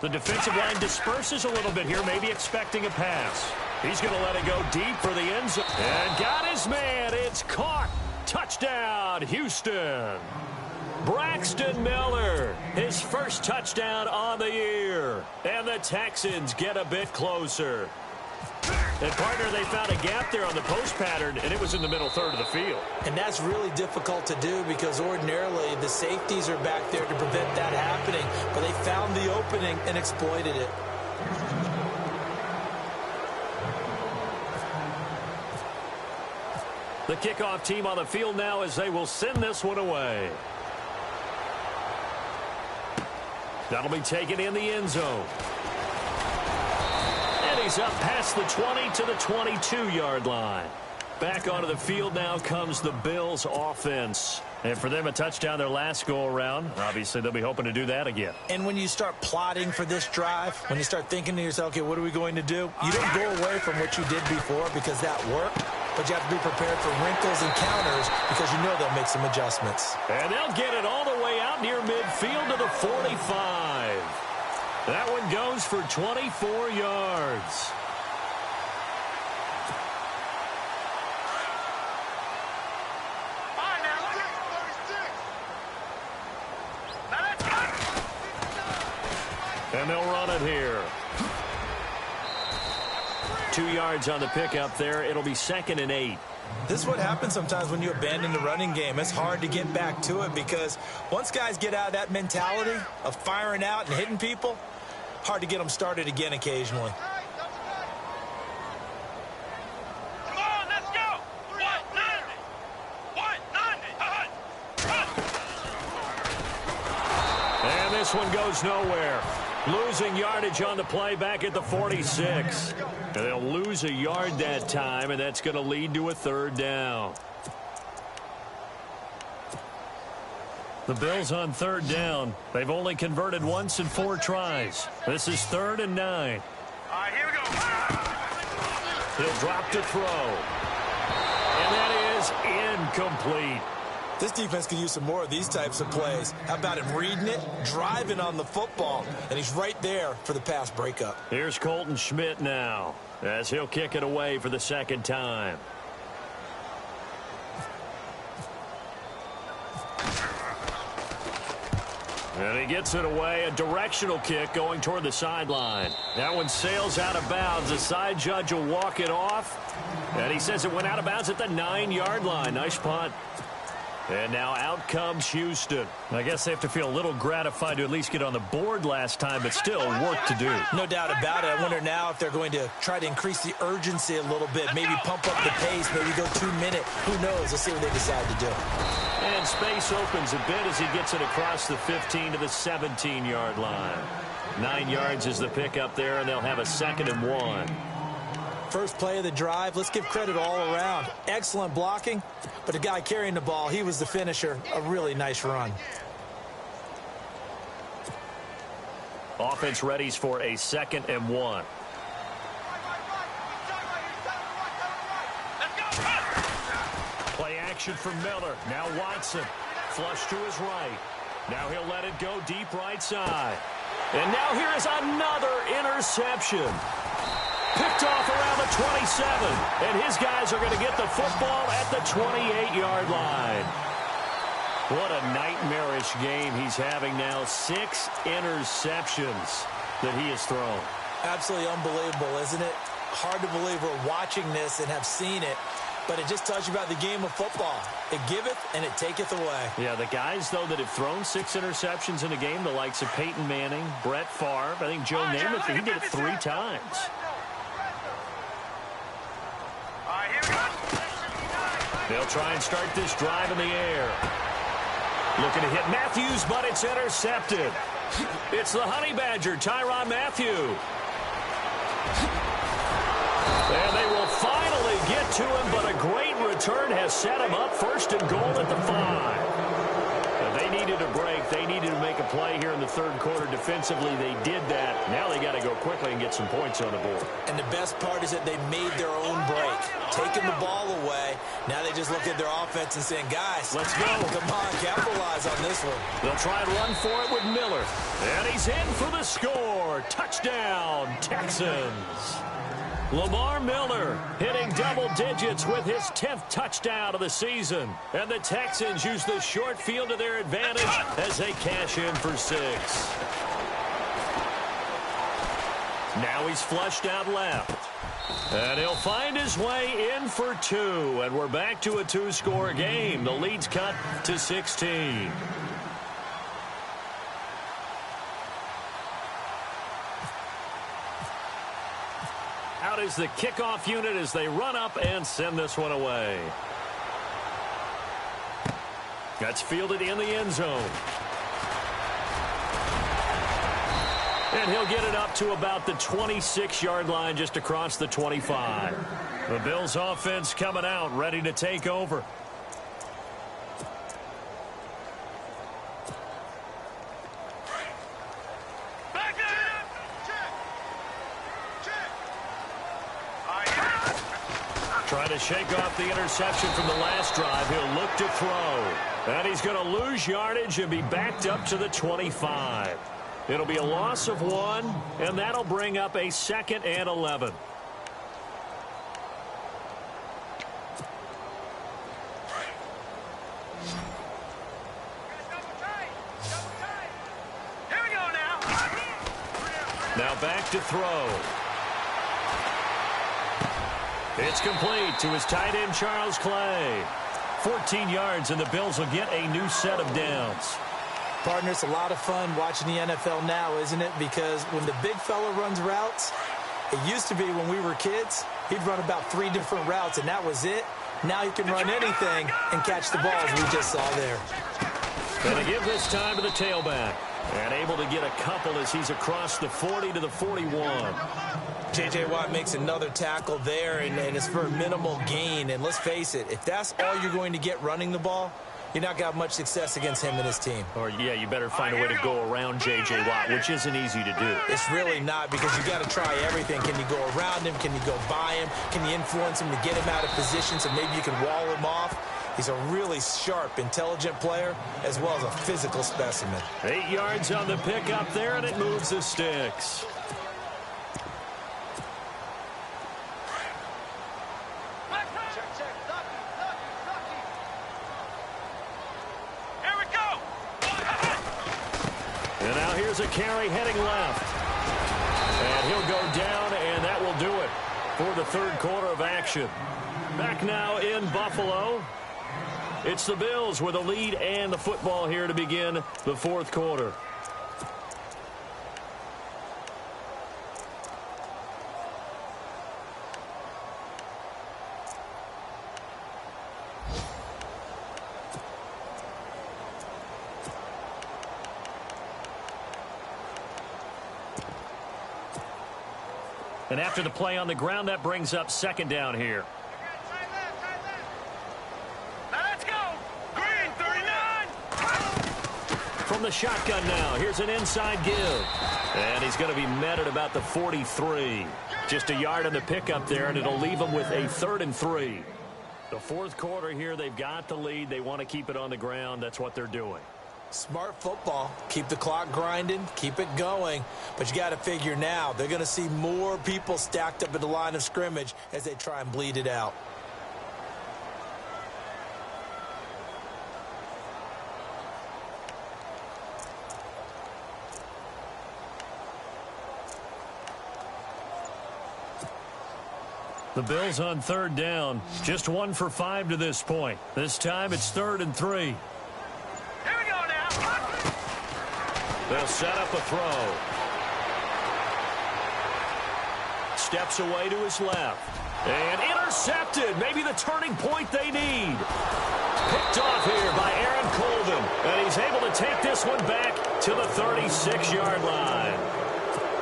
The defensive line disperses a little bit here, maybe expecting a pass. He's going to let it go deep for the end zone. And got his man. It's caught. Touchdown, Houston. Braxton Miller, his first touchdown on the year. And the Texans get a bit closer. And, partner, they found a gap there on the post pattern, and it was in the middle third of the field. And that's really difficult to do because ordinarily the safeties are back there to prevent that happening. But they found the opening and exploited it. The kickoff team on the field now as they will send this one away. That'll be taken in the end zone. He's up past the 20 to the 22-yard line. Back onto the field now comes the Bills offense. And for them, a touchdown their last go-around. Obviously, they'll be hoping to do that again. And when you start plotting for this drive, when you start thinking to yourself, okay, what are we going to do? You don't go away from what you did before because that worked. But you have to be prepared for wrinkles and counters because you know they'll make some adjustments. And they'll get it all the way out near midfield to the 45. That one goes for 24 yards. And they'll run it here. 2 yards on the pickup there. It'll be 2nd and 8. This is what happens sometimes when you abandon the running game. It's hard to get back to it because once guys get out of that mentality of firing out and hitting people, hard to get them started again occasionally. Come on, let's go! 190! 190! And this one goes nowhere. Losing yardage on the play back at the 46. And they'll lose a yard that time, and that's going to lead to a 3rd down. The Bills on 3rd down. They've only converted once in 4 tries. This is 3rd and 9. All right, here we go. He'll drop to throw. And that is incomplete. This defense could use some more of these types of plays. How about him reading it, driving on the football, and he's right there for the pass breakup. Here's Colton Schmidt now as he'll kick it away for the 2nd time. And he gets it away, a directional kick going toward the sideline. That one sails out of bounds. The side judge will walk it off, and he says it went out of bounds at the 9-yard line. Nice punt. And now out comes Houston. I guess they have to feel a little gratified to at least get on the board last time, but still work to do. No doubt about it. I wonder now if they're going to try to increase the urgency a little bit, maybe pump up the pace, maybe go 2-minute. Who knows? Let's see what they decide to do. And space opens a bit as he gets it across the 15 to the 17-yard line. 9 yards is the pickup there, and they'll have a 2nd and 1. First play of the drive, let's give credit all around. Excellent blocking, but the guy carrying the ball, he was the finisher. A really nice run. Offense readies for a 2nd and 1. Play action from Miller. Now Watson. Flush to his right. Now he'll let it go deep right side. And now here is another interception. Picked off around the 27. And his guys are going to get the football at the 28-yard line. What a nightmarish game he's having now. 6 interceptions that he has thrown. Absolutely unbelievable, isn't it? Hard to believe we're watching this and have seen it, but it just tells you about the game of football. It giveth and it taketh away. Yeah, the guys, though, that have thrown 6 interceptions in a game, the likes of Peyton Manning, Brett Favre, I think Joe Namath, he did it 3 times. They'll try and start this drive in the air. Looking to hit Matthews, but it's intercepted. It's the Honey Badger, Tyrann Mathieu. And they will finally get to him, but a great return has set him up first and goal at the 5. They needed a break. They needed to make a play here in the third quarter. Defensively, they did that. Now they got to go quickly and get some points on the board. And the best part is that they made their own break, taking the ball away. Now they just look at their offense and saying, guys, let's go. Come on, capitalize on this one. They'll try and run for it with Miller. And he's in for the score. Touchdown, Texans. Lamar Miller hitting double digits with his 10th touchdown of the season. And the Texans use the short field to their advantage as they cash in for 6. Now he's flushed out left. And he'll find his way in for 2. And we're back to a 2-score game. The lead's cut to 16. Out is the kickoff unit as they run up and send this one away. That's fielded in the end zone. And he'll get it up to about the 26-yard line just across the 25. The Bills offense coming out, ready to take over. Trying to shake off the interception from the last drive. He'll look to throw. And he's going to lose yardage and be backed up to the 25. It'll be a loss of 1, and that'll bring up a 2nd and 11. Here we go now. Now back to throw. It's complete to his tight end, Charles Clay. 14 yards, and the Bills will get a new set of downs. Partner, it's a lot of fun watching the NFL now, isn't it? Because when the big fella runs routes, it used to be when we were kids, he'd run about 3 different routes, and that was it. Now he can run anything and catch the balls we just saw there. Going to give this time to the tailback. And able to get a couple as he's across the 40 to the 41. J.J. Watt makes another tackle there, and it's for a minimal gain. And let's face it, if that's all you're going to get running the ball, you're not going to have much success against him and his team. Or, yeah, you better find a way to go around J.J. Watt, which isn't easy to do. It's really not, because you got to try everything. Can you go around him? Can you go by him? Can you influence him to get him out of position so maybe you can wall him off? He's a really sharp, intelligent player, as well as a physical specimen. 8 yards on the pickup there, and it moves the sticks. Here we go. And now here's a carry heading left. And he'll go down, and that will do it for the third quarter of action. Back now in Buffalo. It's the Bills with a lead and the football here to begin the fourth quarter. And after the play on the ground, that brings up 2nd down here. From the shotgun now, here's an inside give. And he's going to be met at about the 43. Just a yard on the pickup there, and it'll leave him with a 3rd and 3. The fourth quarter here, they've got the lead. They want to keep it on the ground. That's what they're doing. Smart football. Keep the clock grinding. Keep it going. But you got to figure now, they're going to see more people stacked up at the line of scrimmage as they try and bleed it out. The Bills on third down. Just 1 for 5 to this point. This time it's 3rd and 3. Here we go now. They'll set up a throw. Steps away to his left. And intercepted. Maybe the turning point they need. Picked off here by Aaron Colvin. And he's able to take this one back to the 36-yard line.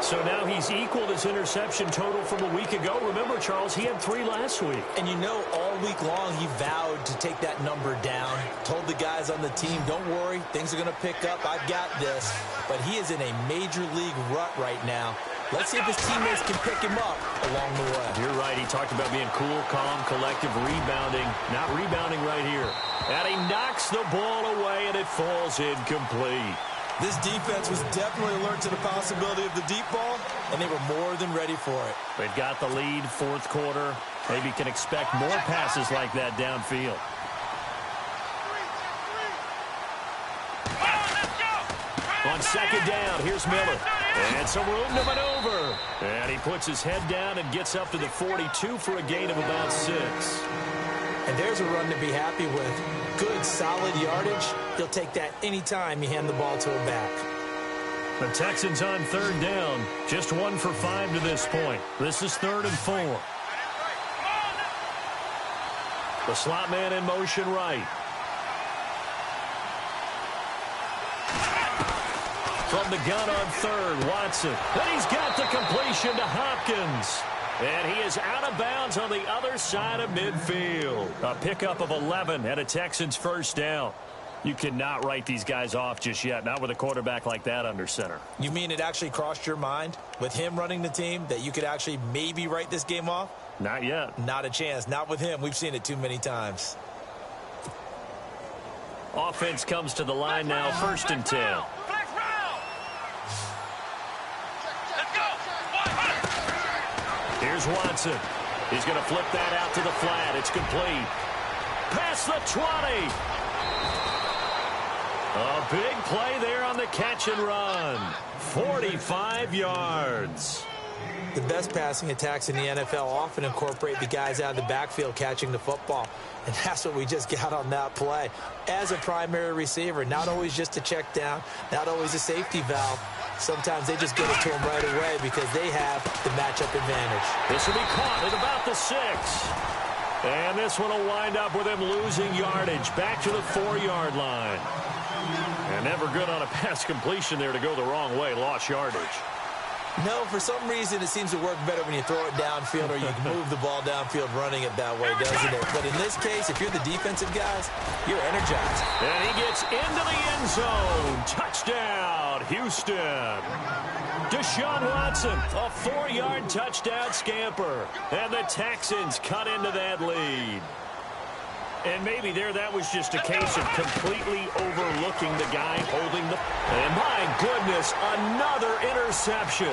So now he's equaled his interception total from a week ago. Remember, Charles, he had 3 last week. And you know, all week long he vowed to take that number down. Told the guys on the team, don't worry, things are going to pick up. I've got this. But he is in a major league rut right now. Let's see if his teammates can pick him up along the way. You're right. He talked about being cool, calm, collective, rebounding. Not rebounding right here. And he knocks the ball away, and it falls incomplete. This defense was definitely alert to the possibility of the deep ball, and they were more than ready for it. They've got the lead, 4th quarter. Maybe can expect more passes like that downfield. On 2nd down, here's Miller. And some room to maneuver. And he puts his head down and gets up to the 42 for a gain of about 6. And there's a run to be happy with. Good, solid yardage. He'll take that anytime you hand the ball to a back. The Texans on 3rd down. Just 1 for 5 to this point. This is 3rd and 4. The slot man in motion right. From the gun on 3rd, Watson. And he's got the completion to Hopkins. And he is out of bounds on the other side of midfield. A pickup of 11 and a Texans 1st down. You cannot write these guys off just yet, not with a quarterback like that under center. You mean it actually crossed your mind with him running the team that you could actually maybe write this game off? Not yet. Not a chance. Not with him. We've seen it too many times. Offense comes to the line now, 1st and 10. Here's Watson. He's going to flip that out to the flat. It's complete. Past the 20. A big play there on the catch and run. 45 yards. The best passing attacks in the NFL often incorporate the guys out of the backfield catching the football. And that's what we just got on that play. As a primary receiver, not always just a check down, not always a safety valve. Sometimes they just get it to him right away because they have the matchup advantage. This will be caught at about the 6. And this one will wind up with him losing yardage back to the 4-yard line. And never good on a pass completion there to go the wrong way. Lost yardage. No, for some reason it seems to work better when you throw it downfield or you move the ball downfield running it that way, doesn't it? But in this case, if you're the defensive guys, you're energized. And he gets into the end zone. Touchdown, Houston. Deshaun Watson, a 4-yard touchdown scamper. And the Texans cut into that lead. And maybe that was just a case of completely overlooking the guy holding the... And my goodness, another interception.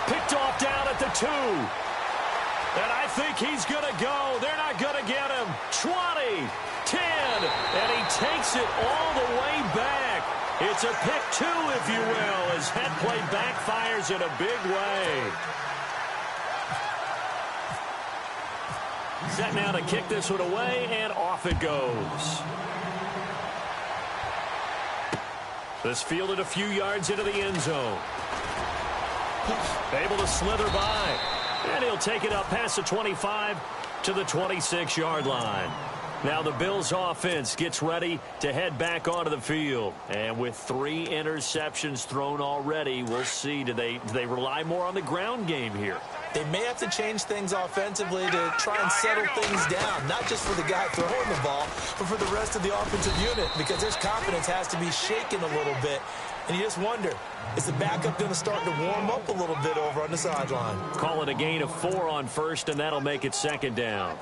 Picked off down at the 2. And I think he's going to go. They're not going to get him. 20, 10, and he takes it all the way back. It's a pick 2, if you will, as head play backfires in a big way. Set now to kick this one away, and off it goes. This fielded a few yards into the end zone. Able to slither by. And he'll take it up past the 25 to the 26-yard line. Now the Bills offense gets ready to head back onto the field. And with 3 interceptions thrown already, we'll see. Do they rely more on the ground game here? They may have to change things offensively to try and settle things down, not just for the guy throwing the ball, but for the rest of the offensive unit, because their confidence has to be shaken a little bit. And you just wonder, is the backup going to start to warm up a little bit over on the sideline? Call it a gain of 4 on 1st, and that'll make it 2nd down.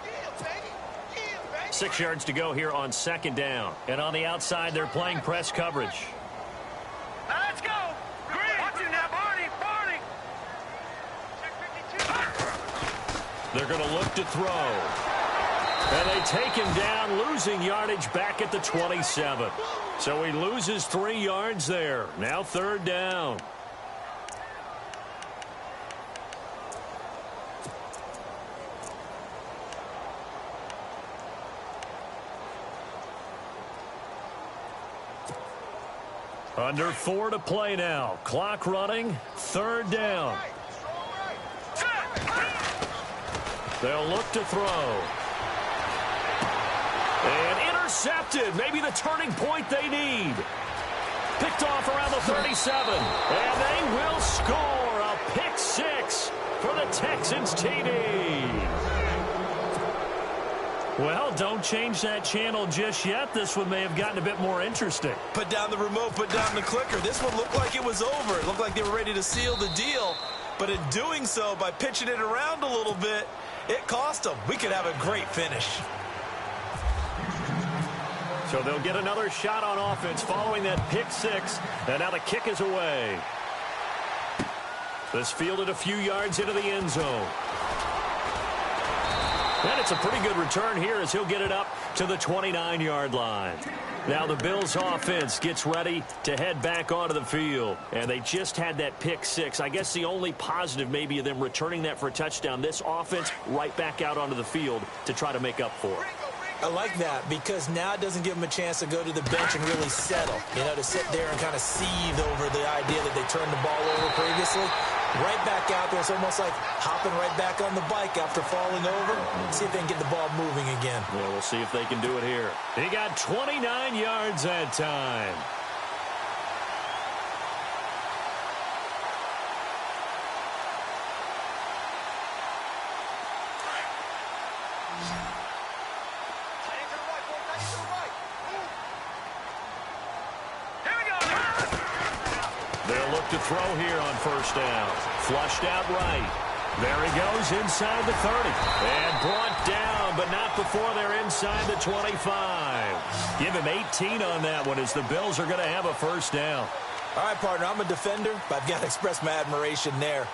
Yeah, 6 yards to go here on 2nd down. And on the outside, they're playing press coverage. Let's go. Watch you now, Barney. They're going to look to throw. And they take him down, losing yardage back at the 27. So he loses 3 yards there. Now 3rd down. Under 4 to play now. Clock running. 3rd down. They'll look to throw. And intercepted. Maybe the turning point they need. Picked off around the 37. And they will score a pick 6 for the Texans TD. Well, don't change that channel just yet. This one may have gotten a bit more interesting. Put down the remote, put down the clicker. This one looked like it was over. It looked like they were ready to seal the deal. But in doing so, by pitching it around a little bit, it cost them. We could have a great finish. So they'll get another shot on offense following that pick 6. And now the kick is away. This fielded a few yards into the end zone. And it's a pretty good return here as he'll get it up to the 29-yard line. Now the Bills offense gets ready to head back onto the field. And they just had that pick 6. I guess the only positive maybe of them returning that for a touchdown. This offense right back out onto the field to try to make up for it. I like that because now it doesn't give them a chance to go to the bench and really settle. You know, to sit there and kind of seethe over the idea that they turned the ball over previously. Right back out there. It's almost like hopping right back on the bike after falling over. See if they can get the ball moving again. Well, we'll see if they can do it here. He got 29 yards that time. They'll look to throw here on 1st down. Flushed out right. There he goes inside the 30. And brought down, but not before they're inside the 25. Give him 18 on that one as the Bills are going to have a 1st down. All right, partner, I'm a defender, but I've got to express my admiration there.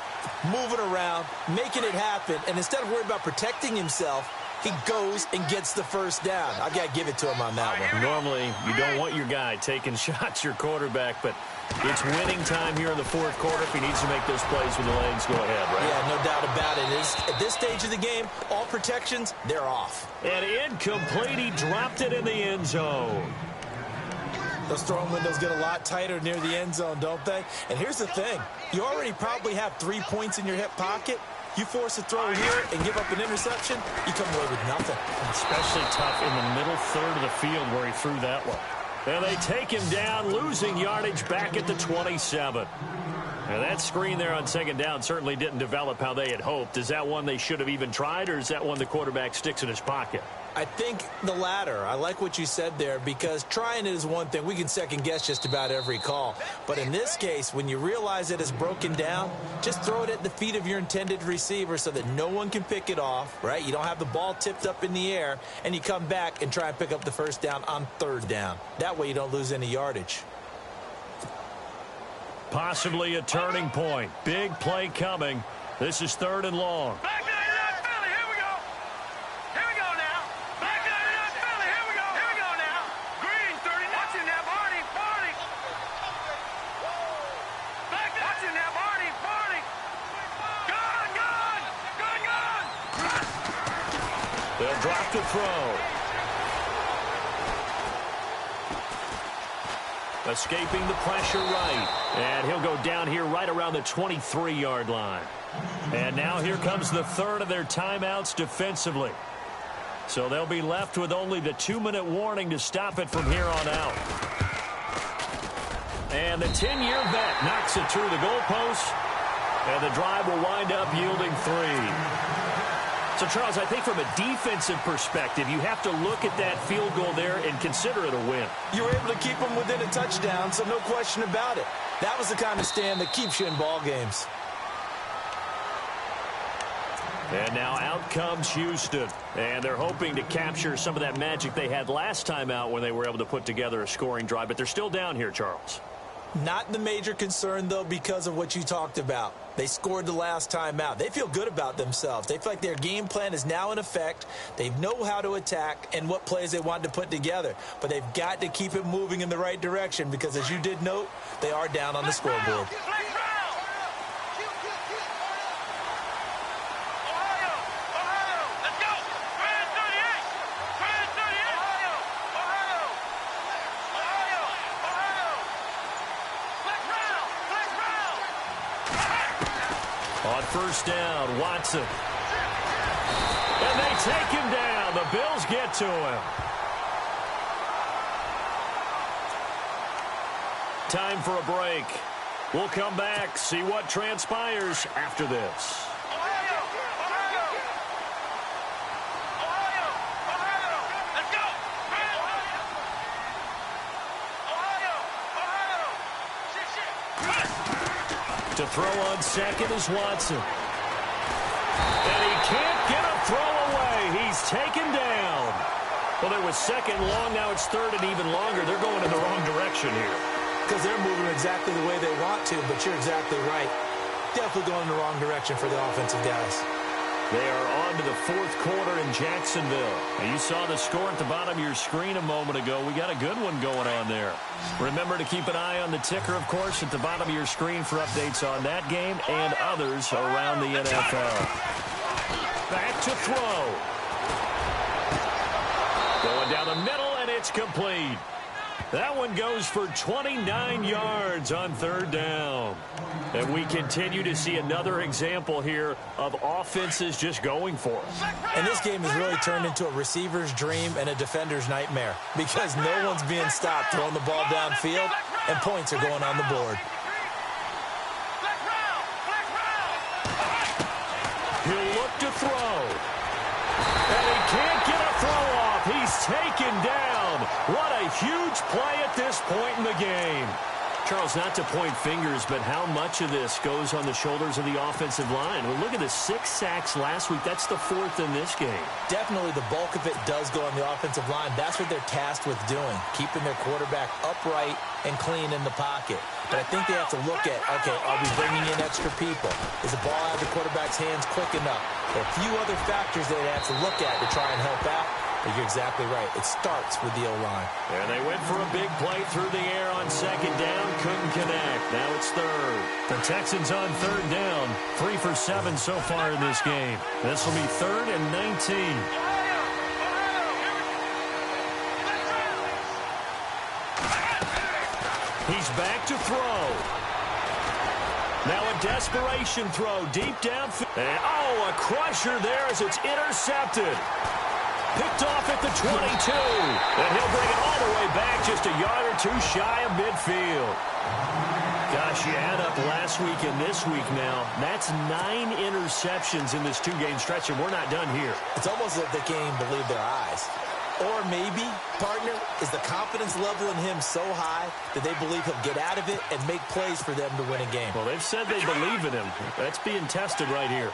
Moving around, making it happen, and instead of worrying about protecting himself, he goes and gets the 1st down. I've got to give it to him on that one. Normally, you don't want your guy taking shots, your quarterback, but it's winning time here in the 4th quarter. If he needs to make those plays when the lanes go ahead, right? Yeah, no doubt about it. At this stage of the game, all protections, they're off. And incomplete. He dropped it in the end zone. Those throwing windows get a lot tighter near the end zone, don't they? And here's the thing. You already probably have 3 points in your hip pocket. You force a throw here and give up an interception, you come away with nothing. Especially tough in the middle 3rd of the field where he threw that one. And they take him down, losing yardage back at the 27. And that screen there on 2nd down certainly didn't develop how they had hoped. Is that one they should have even tried, or is that one the quarterback sticks in his pocket? I think the latter. I like what you said there because trying it is one thing. We can second-guess just about every call. But in this case, when you realize it is broken down, just throw it at the feet of your intended receiver so that no one can pick it off, right? You don't have the ball tipped up in the air, and you come back and try and pick up the 1st down on 3rd down. That way you don't lose any yardage. Possibly a turning point. Big play coming. This is 3rd and long. They'll drop to throw. Escaping the pressure right. And he'll go down here right around the 23-yard line. And now here comes the 3rd of their timeouts defensively. So they'll be left with only the 2-minute warning to stop it from here on out. And the 10-year vet knocks it through the goalpost. And the drive will wind up yielding 3. So, Charles, I think from a defensive perspective, you have to look at that field goal there and consider it a win. You were able to keep them within a touchdown, so no question about it. That was the kind of stand that keeps you in ball games. And now out comes Houston. And they're hoping to capture some of that magic they had last time out when they were able to put together a scoring drive. But they're still down here, Charles. Not the major concern, though, because of what you talked about. They scored the last time out. They feel good about themselves. They feel like their game plan is now in effect. They know how to attack and what plays they want to put together. But they've got to keep it moving in the right direction because, as you did note, they are down on the scoreboard. On first down, Watson. And they take him down. The Bills get to him. Time for a break. We'll come back, see what transpires after this. To throw on second is Watson. And he can't get a throw away. He's taken down. Well, it was second long. Now it's third and even longer. They're going in the wrong direction here. Because they're moving exactly the way they want to, but you're exactly right. Definitely going in the wrong direction for the offensive guys. They are on to the fourth quarter in Jacksonville. And you saw the score at the bottom of your screen a moment ago. We got a good one going on there. Remember to keep an eye on the ticker, of course, at the bottom of your screen for updates on that game and others around the NFL. Back to throw. Going down the middle, and it's complete. That one goes for 29 yards on third down. And we continue to see another example here of offenses just going for it. And this game has really turned into a receiver's dream and a defender's nightmare because no one's being stopped throwing the ball downfield, and points are going on the board. He'll look to throw. And he can't get a throw off. He's taken down. What a huge play at this point in the game. Charles, not to point fingers, but how much of this goes on the shoulders of the offensive line? Well, look at the 6 sacks last week. That's the 4th in this game. Definitely the bulk of it does go on the offensive line. That's what they're tasked with doing, keeping their quarterback upright and clean in the pocket. But I think they have to look at, okay, are we bringing in extra people? Is the ball out of the quarterback's hands quick enough? There are a few other factors they have to look at to try and help out. But you're exactly right. It starts with the O-line. And they went for a big play through the air on second down. Couldn't connect. Now it's third. The Texans on third down. 3 for 7 so far in this game. This will be 3rd and 19. He's back to throw. Now a desperation throw deep downfield. And, oh, a crusher there as it's intercepted. Picked off at the 22. And he'll bring it all the way back just a yard or 2 shy of midfield. Gosh, you add up last week and this week now. That's 9 interceptions in this 2-game stretch, and we're not done here. It's almost like they can't even believe their eyes. Or maybe, partner, is the confidence level in him so high that they believe he'll get out of it and make plays for them to win a game. Well, they've said they believe in him. That's being tested right here.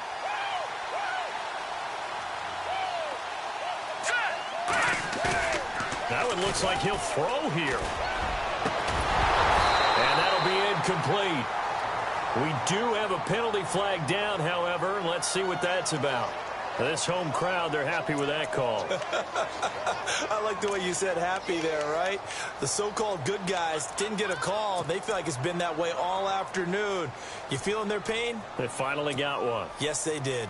Now it looks like he'll throw here. And that'll be incomplete. We do have a penalty flag down, however. Let's see what that's about. This home crowd, they're happy with that call. I like the way you said happy there, right? The so-called good guys didn't get a call. They feel like it's been that way all afternoon. You feeling their pain? They finally got one. Yes, they did.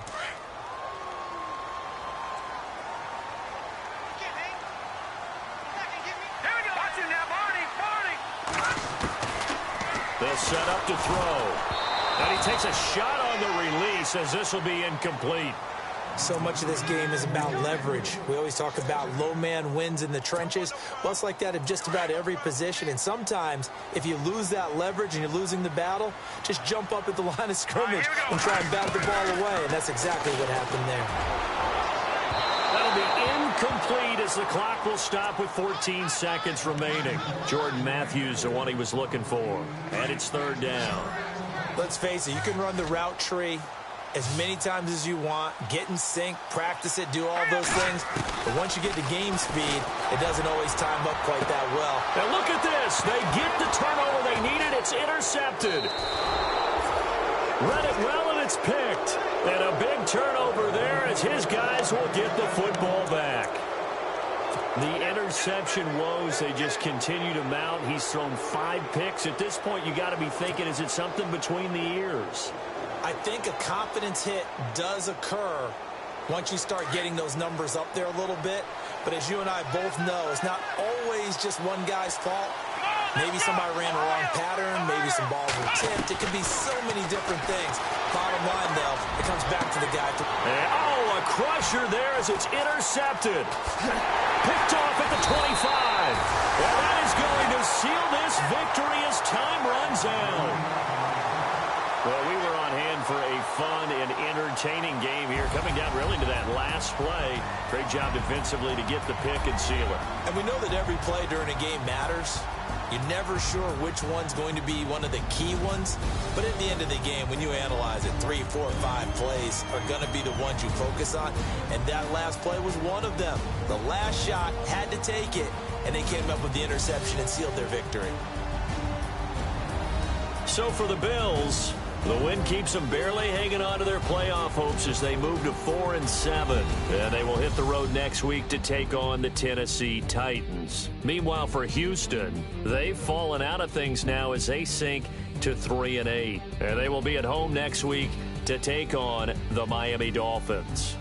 They'll set up to throw. And he takes a shot on the release as this will be incomplete. So much of this game is about leverage. We always talk about low man wins in the trenches. Well, it's like that in just about every position. And sometimes, if you lose that leverage and you're losing the battle, just jump up at the line of scrimmage and try and bat the ball away. And that's exactly what happened there. That'll be incomplete as the clock will stop with 14 seconds remaining. Jordan Matthews, the one he was looking for. And it's third down. Let's face it, you can run the route tree as many times as you want, get in sync, practice it, do all those things. But once you get to game speed, it doesn't always time up quite that well. And look at this. They get the turnover they needed. It's intercepted. Read it well, and it's picked. And a big turnover there as his guys will get the football back. The interception woes, they just continue to mount. He's thrown 5 picks. At this point, you got to be thinking, is it something between the ears? I think a confidence hit does occur once you start getting those numbers up there a little bit. But as you and I both know, it's not always just one guy's fault. Maybe somebody ran the wrong pattern. Maybe some balls were tipped. It could be so many different things. Bottom line, though, it comes back to the guy. A crusher there as it's intercepted. Picked off at the 25. Well, that is going to seal this victory as time runs out. Well, we were on hand for a fun and entertaining game here, coming down really to that last play. Great job defensively to get the pick and seal it. And we know that every play during a game matters. You're never sure which one's going to be one of the key ones. But at the end of the game, when you analyze it, 3, 4, 5 plays are going to be the ones you focus on. And that last play was one of them. The last shot had to take it, and they came up with the interception and sealed their victory. So for the Bills, the win keeps them barely hanging on to their playoff hopes as they move to 4-7. And they will hit the road next week to take on the Tennessee Titans. Meanwhile, for Houston, they've fallen out of things now as they sink to 3-8. And they will be at home next week to take on the Miami Dolphins.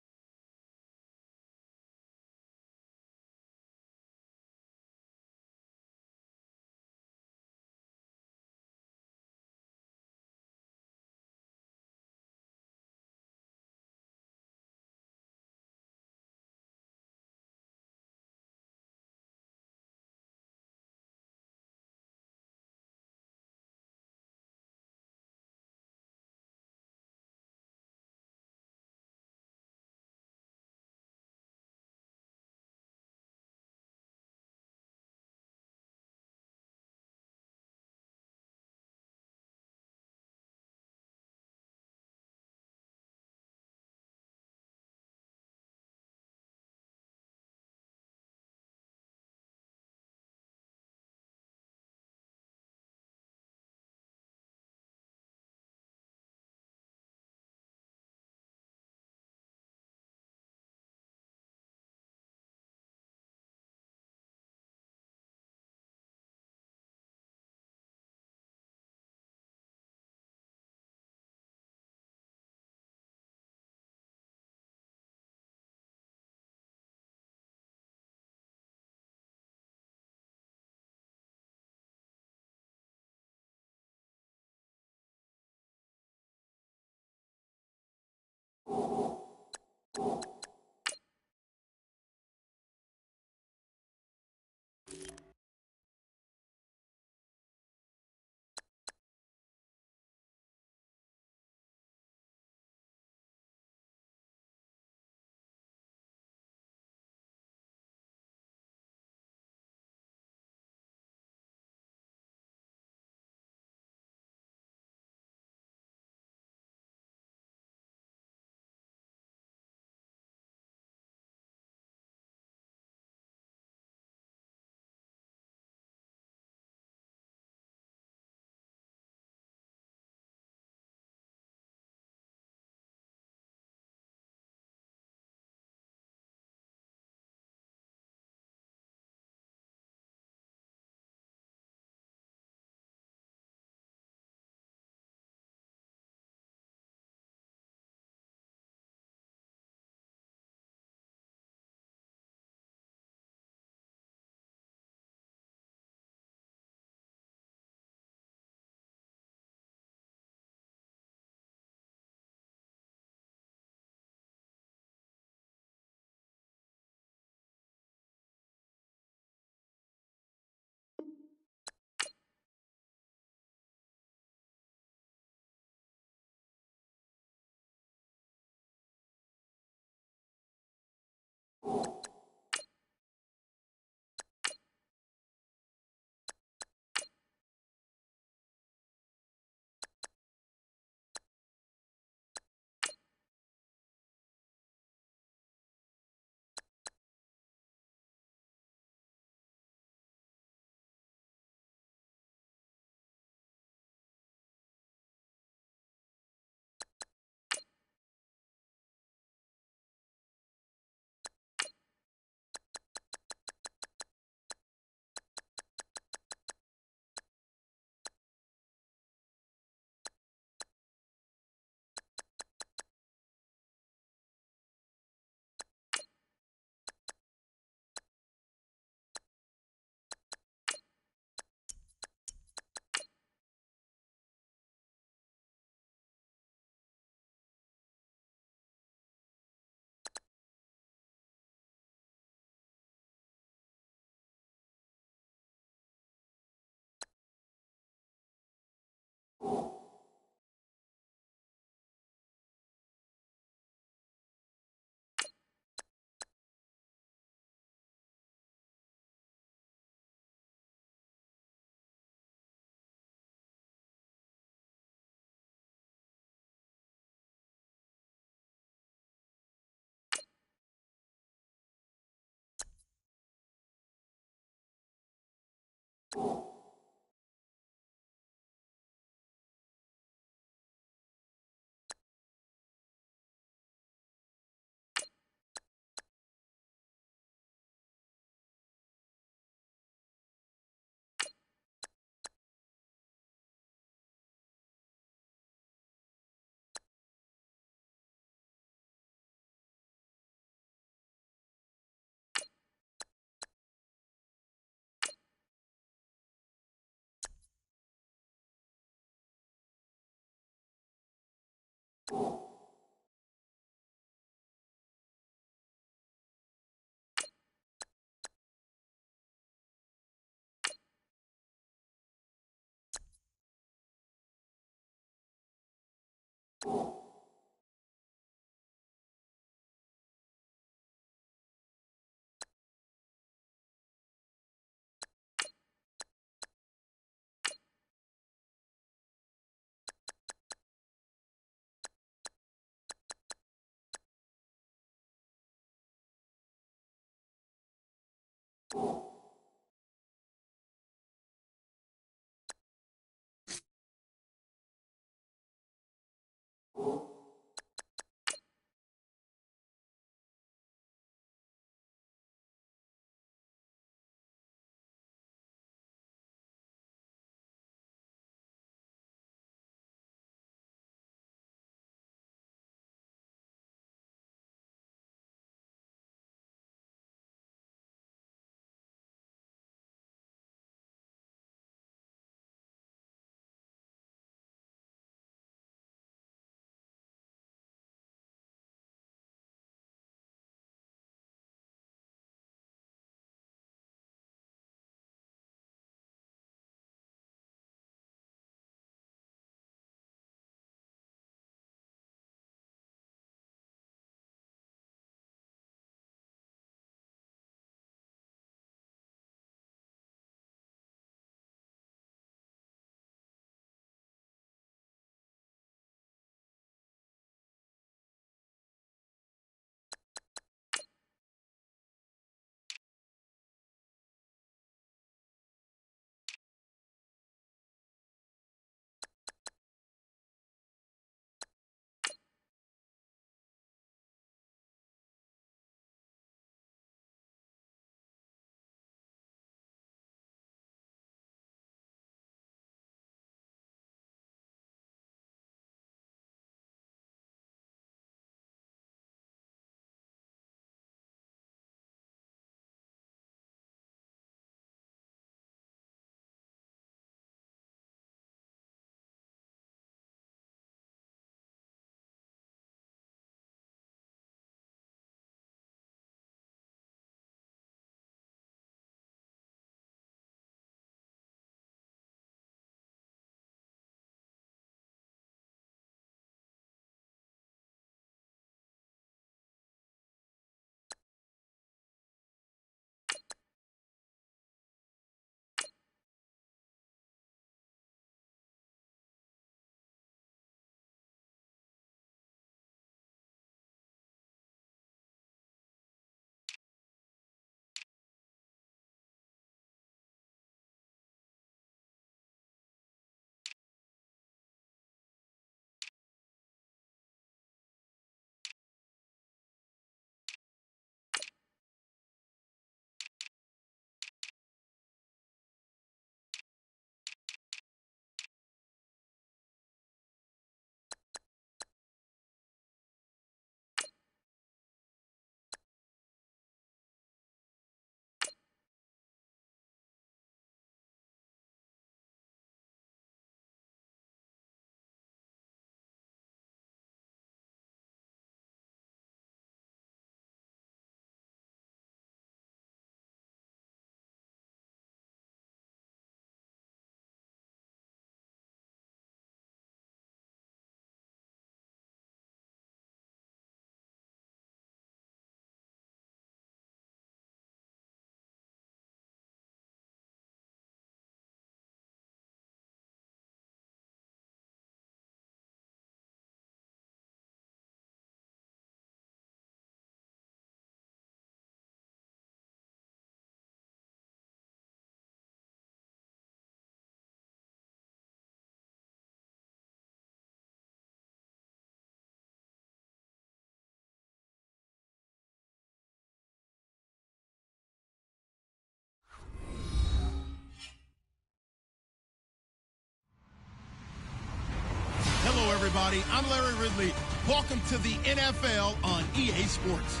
everybody. I'm Larry Ridley. Welcome to the NFL on EA Sports.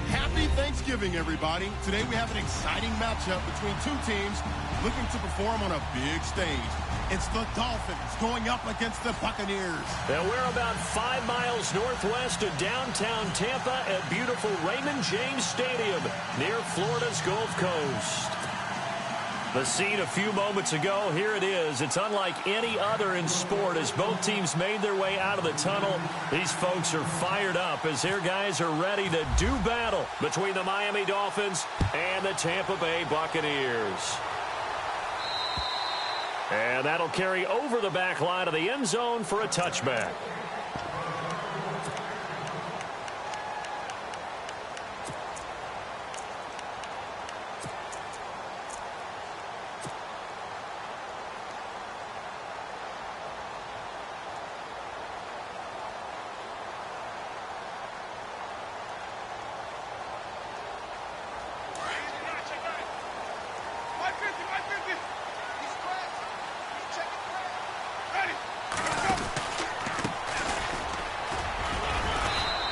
Happy Thanksgiving, everybody. Today we have an exciting matchup between two teams looking to perform on a big stage. It's the Dolphins going up against the Buccaneers. And we're about 5 miles northwest of downtown Tampa at beautiful Raymond James Stadium near Florida's Gulf Coast. The scene a few moments ago, here it is. It's unlike any other in sport as both teams made their way out of the tunnel. These folks are fired up as their guys are ready to do battle between the Miami Dolphins and the Tampa Bay Buccaneers. And that'll carry over the back line of the end zone for a touchback.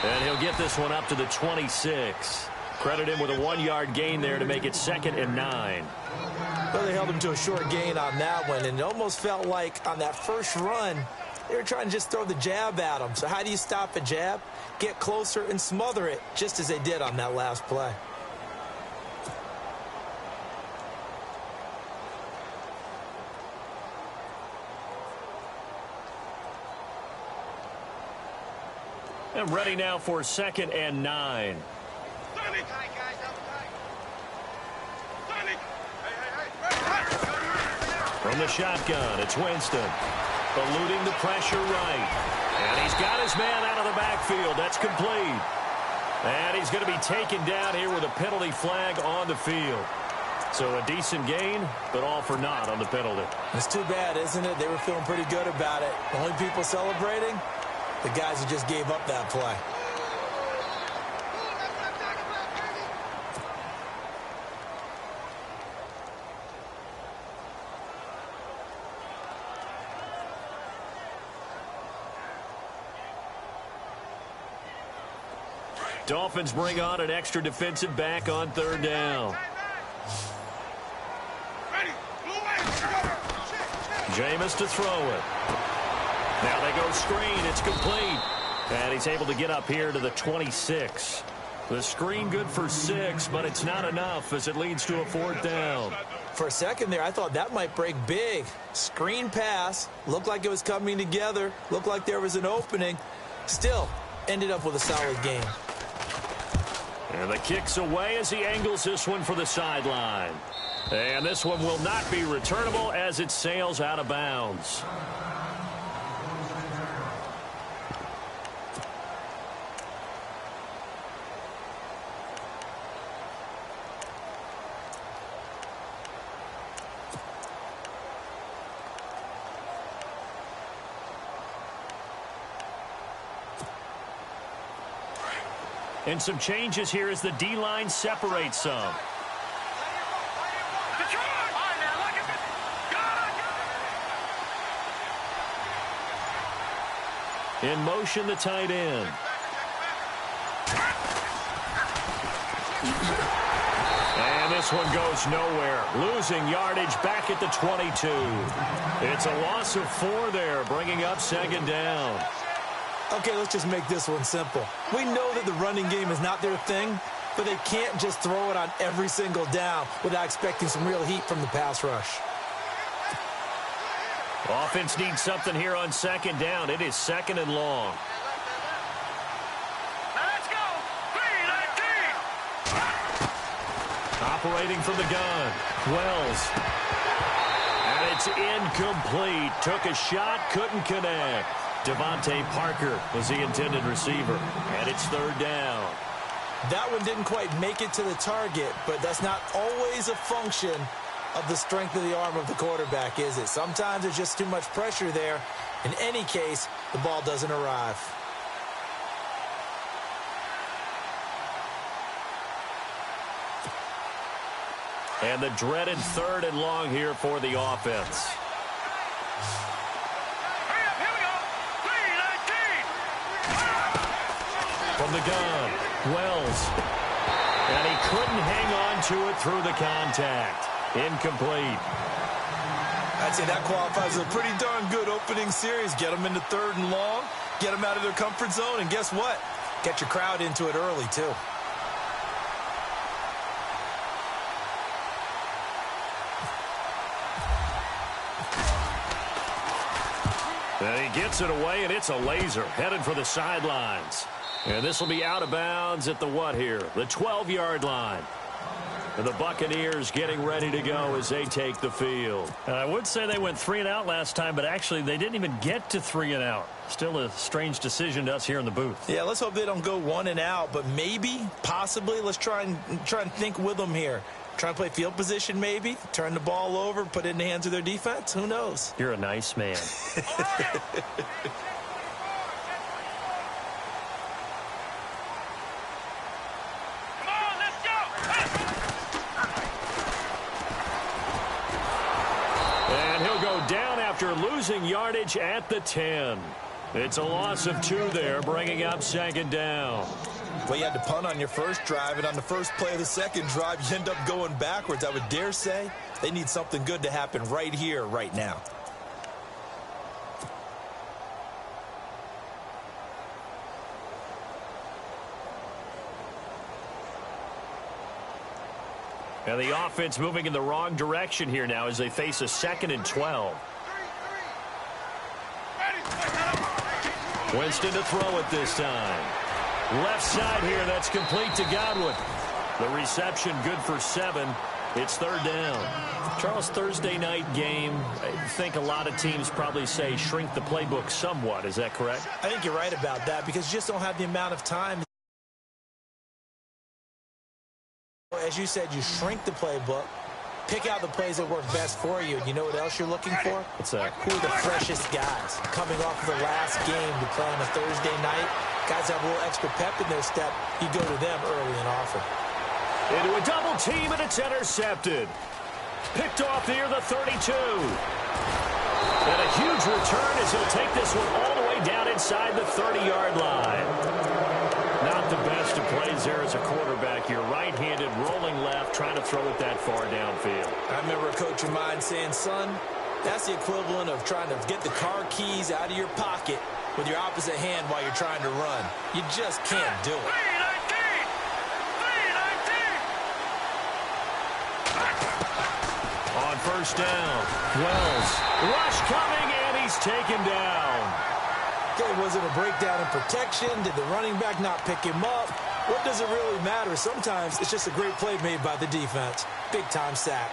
And he'll get this one up to the 26. Credit him with a 1-yard gain there to make it 2nd and 9. Well, they held him to a short gain on that one, and it almost felt like on that first run, they were trying to just throw the jab at him. So how do you stop a jab? Get closer and smother it, just as they did on that last play. And ready now for 2nd and 9. From the shotgun, it's Winston. Eluding the pressure right. And he's got his man out of the backfield. That's complete. And he's going to be taken down here with a penalty flag on the field. So a decent gain, but all for naught on the penalty. It's too bad, isn't it? They were feeling pretty good about it. The only people celebrating, the guys who just gave up that play. Dolphins bring on an extra defensive back on 3rd down. Jameis to throw it. Now they go screen. It's complete. And he's able to get up here to the 26. The screen good for 6, but it's not enough as it leads to a 4th down. For a second there, I thought that might break big. Screen pass. Looked like it was coming together. Looked like there was an opening. Still, ended up with a solid game. And the kick's away as he angles this one for the sideline. And this one will not be returnable as it sails out of bounds. And some changes here as the D-line separates some. In motion, the tight end. And this one goes nowhere. Losing yardage back at the 22. It's a loss of 4 there, bringing up 2nd down. Okay, let's just make this one simple. We know that the running game is not their thing, but they can't just throw it on every single down without expecting some real heat from the pass rush. Offense needs something here on 2nd down. It is 2nd and long. Let's go. 3-19. Operating from the gun. Wells. And it's incomplete. Took a shot, couldn't connect. Devontae Parker was the intended receiver. And it's 3rd down. That one didn't quite make it to the target, but that's not always a function of the strength of the arm of the quarterback, is it? Sometimes there's just too much pressure there. In any case, the ball doesn't arrive. And the dreaded 3rd and long here for the offense. Hurry up, here we go. From the gun, Wells. And he couldn't hang on to it through the contact. Incomplete. I'd say that qualifies as a pretty darn good opening series. Get them into 3rd and long, get them out of their comfort zone, and guess what? Get your crowd into it early, too. And he gets it away, and it's a laser headed for the sidelines. And this will be out of bounds at the what here? The 12-yard line. And the Buccaneers getting ready to go as they take the field. And I would say they went 3 and out last time, but actually they didn't even get to 3 and out. Still a strange decision to us here in the booth. Yeah, let's hope they don't go 1 and out, but maybe, possibly, let's try and think with them here. Try and play field position maybe, turn the ball over, put it in the hands of their defense. Who knows? You're a nice man. Down after losing yardage at the 10. It's a loss of 2 there, bringing up 2nd down. Well, you had to punt on your first drive, and on the first play of the second drive, you end up going backwards. I would dare say they need something good to happen right here, right now. And the offense moving in the wrong direction here now as they face a 2nd and 12. Winston to throw it this time. Left side here, that's complete to Godwin. The reception good for 7. It's 3rd down. Charles, Thursday night game, I think a lot of teams probably say shrink the playbook somewhat. Is that correct? I think you're right about that because you just don't have the amount of time. As you said, you shrink the playbook, pick out the plays that work best for you, and you know what else you're looking for? What's that? Who are the freshest guys coming off of the last game to play on a Thursday night? Guys have a little extra pep in their step. You go to them early and often. Into a double team, and it's intercepted. Picked off near the 32. And a huge return as he'll take this one all the way down inside the 30-yard line. Not the best of plays there as a quarterback. You're right-handed, rolling left, trying to throw it that far downfield. I remember a coach of mine saying, son, that's the equivalent of trying to get the car keys out of your pocket with your opposite hand while you're trying to run. You just can't do it. On 1st down, Wells. Rush coming, and he's taken down. Okay, was it a breakdown in protection? Did the running back not pick him up? What does it really matter? Sometimes it's just a great play made by the defense. Big-time sack.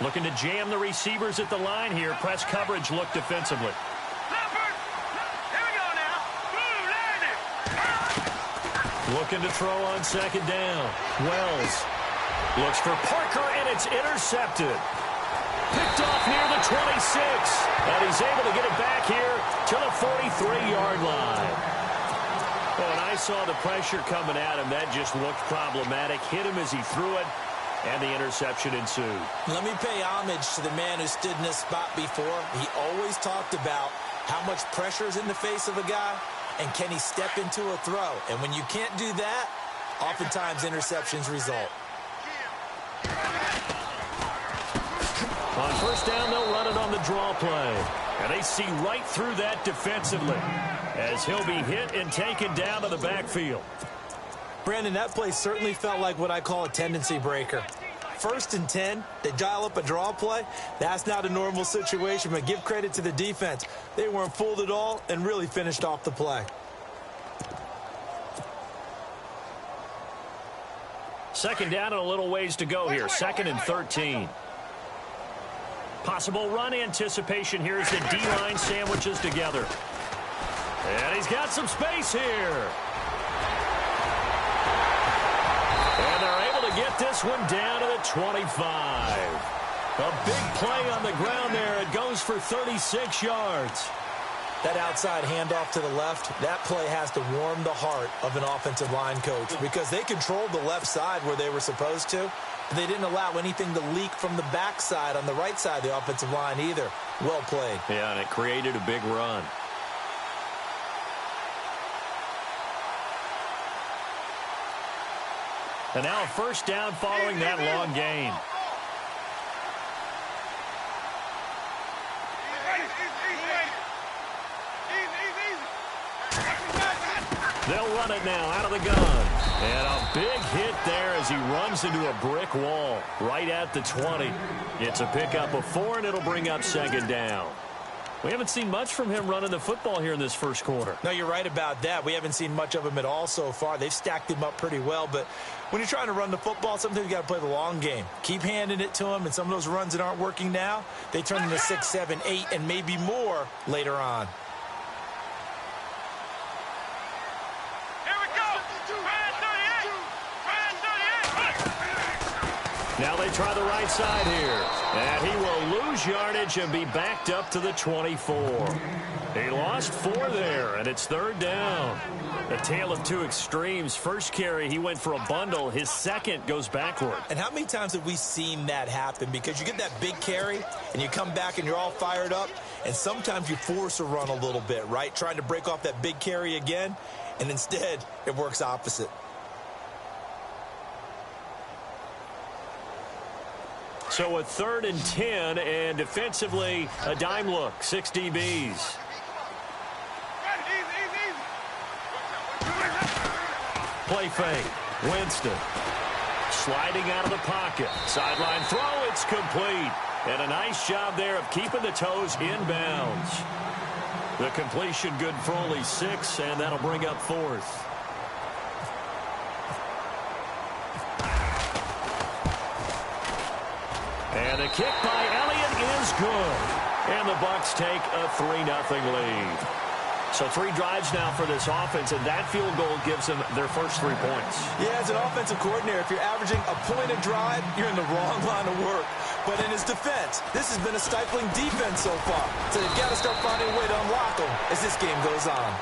Looking to jam the receivers at the line here. Press coverage look defensively. Looking to throw on 2nd down. Wells looks for Parker, and it's intercepted. Picked off near the 26. And he's able to get it back here to the 43-yard line. Oh, and I saw the pressure coming at him. That just looked problematic. Hit him as he threw it, and the interception ensued. Let me pay homage to the man who stood in this spot before. He always talked about how much pressure is in the face of a guy, and can he step into a throw? And when you can't do that, oftentimes interceptions result. On 1st down, they'll run it on the draw play. And they see right through that defensively as he'll be hit and taken down to the backfield. Brandon, that play certainly felt like what I call a tendency breaker. 1st and 10, they dial up a draw play. That's not a normal situation, but give credit to the defense. They weren't fooled at all and really finished off the play. Second down and a little ways to go here. 2nd and 13. Possible run anticipation here as the D-line sandwiches together. And he's got some space here. And they're able to get this one down to the 25. A big play on the ground there. It goes for 36 yards. That outside handoff to the left, that play has to warm the heart of an offensive line coach because they controlled the left side where they were supposed to, but they didn't allow anything to leak from the backside on the right side of the offensive line either. Well played. Yeah, and it created a big run. And now a first down following that long gain. They'll run it now out of the gun. And a big hit there as he runs into a brick wall right at the 20. It's a pickup of 4, and it'll bring up second down. We haven't seen much from him running the football here in this first quarter. No, you're right about that. We haven't seen much of him at all so far. They've stacked him up pretty well, but when you're trying to run the football, sometimes you got to play the long game. Keep handing it to him, and some of those runs that aren't working now, they turn into 6, 7, 8, and maybe more later on. Now they try the right side here. And he will lose yardage and be backed up to the 24. He lost 4 there, and it's third down. A tale of two extremes. First carry, he went for a bundle. His second goes backward. And how many times have we seen that happen? Because you get that big carry, and you come back and you're all fired up, and sometimes you force a run a little bit, right? Trying to break off that big carry again, and instead it works opposite. So a 3rd and 10, and defensively, a dime look, 6 DBs. Play fake, Winston. Sliding out of the pocket. Sideline throw, it's complete. And a nice job there of keeping the toes inbounds. The completion good for only 6, and that'll bring up 4th. And the kick by Elliott is good. And the Bucs take a 3-0 lead. So 3 drives now for this offense, and that field goal gives them their first 3 points. Yeah, as an offensive coordinator, if you're averaging a point a drive, you're in the wrong line of work. But in his defense, this has been a stifling defense so far. So they've got to start finding a way to unlock them as this game goes on.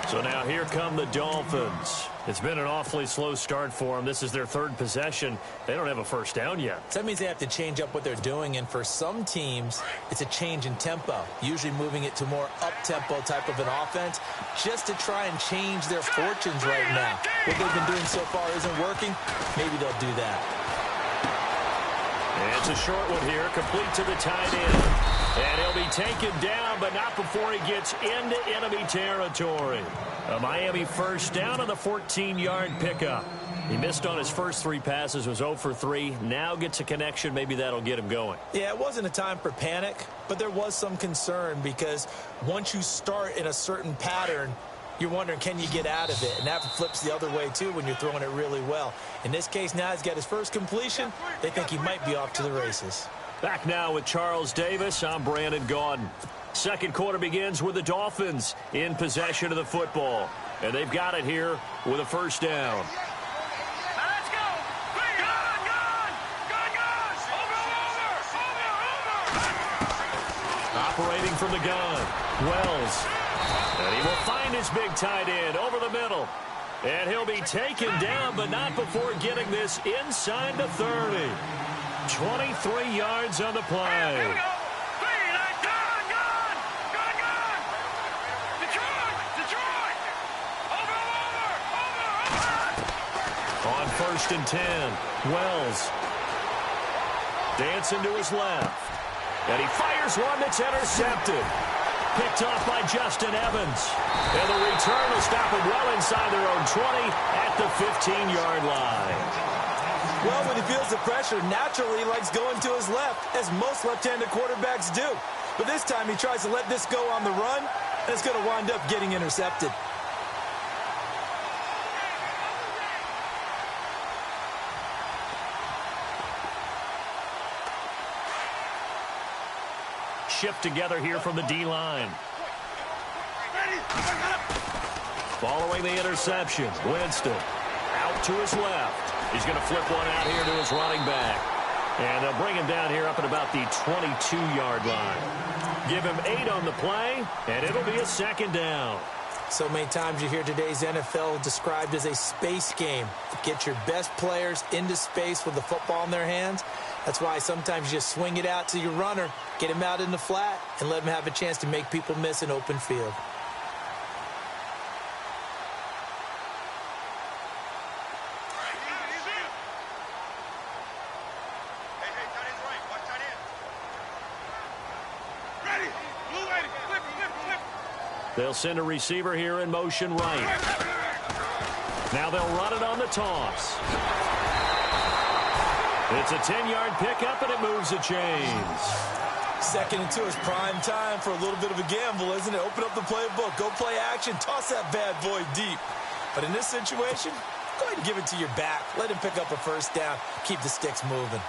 So now here come the Dolphins. It's been an awfully slow start for them. This is their 3rd possession. They don't have a first down yet. So that means they have to change up what they're doing, and for some teams, it's a change in tempo, usually moving it to more up-tempo type of an offense just to try and change their fortunes right now. What they've been doing so far isn't working. Maybe they'll do that. And it's a short one here, complete to the tight end. And he'll be taken down, but not before he gets into enemy territory. A Miami first down on the 14-yard pickup. He missed on his first 3 passes, was 0 for 3. Now gets a connection. Maybe that'll get him going. Yeah, it wasn't a time for panic, but there was some concern because once you start in a certain pattern, you're wondering, can you get out of it? And that flips the other way, too, when you're throwing it really well. In this case, now he's got his first completion. They think he might be off to the races. Back now with Charles Davis. I'm Brandon Gaudin. Second quarter begins with the Dolphins in possession of the football. And they've got it here with a first down. Let's go! Over! Operating from the gun, Wells. And he will find his big tight end over the middle. And he'll be taken down, but not before getting this inside the 30. 23 yards on the play. Here we go! Detroit! Over! On 1st and 10, Wells. Dancing to his left. And he fires one that's intercepted. Picked off by Justin Evans. And the return will stop him well inside their own 20 at the 15-yard line. Well, when he feels the pressure, naturally he likes going to his left, as most left-handed quarterbacks do. But this time he tries to let this go on the run, and it's going to wind up getting intercepted. Shift together here from the D-line. Following the interception, Winston out to his left. He's going to flip one out here to his running back. And they'll bring him down here up at about the 22-yard line. Give him 8 on the play, and it'll be a second down. So many times you hear today's NFL described as a space game. Get your best players into space with the football in their hands. That's why sometimes you just swing it out to your runner, get him out in the flat, and let him have a chance to make people miss an open field. They'll send a receiver here in motion right. Now they'll run it on the toss. It's a 10-yard pickup, and it moves the chains. 2nd and 2 is prime time for a little bit of a gamble, isn't it? Open up the playbook, go play action, toss that bad boy deep. But in this situation, go ahead and give it to your back. Let him pick up a first down, keep the sticks moving.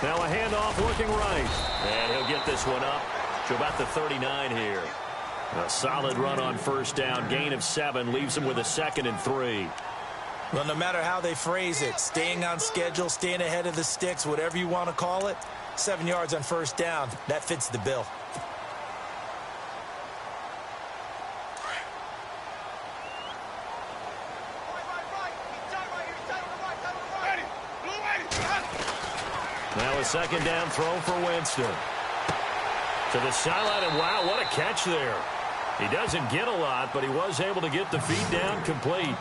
Now a handoff looking right. And he'll get this one up to about the 39 here. A solid run on first down. Gain of 7 leaves him with a 2nd and 3. Well, no matter how they phrase it, staying on schedule, staying ahead of the sticks, whatever you want to call it, 7 yards on first down, that fits the bill. Now a 2nd down throw for Winston. To the sideline, and wow, what a catch there. He doesn't get a lot, but he was able to get the feet down complete.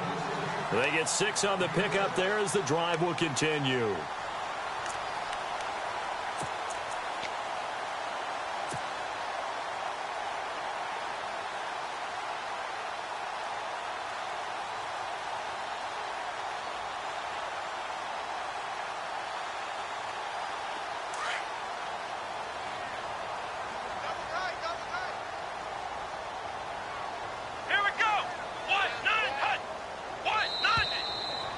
They get 6 on the pickup there as the drive will continue.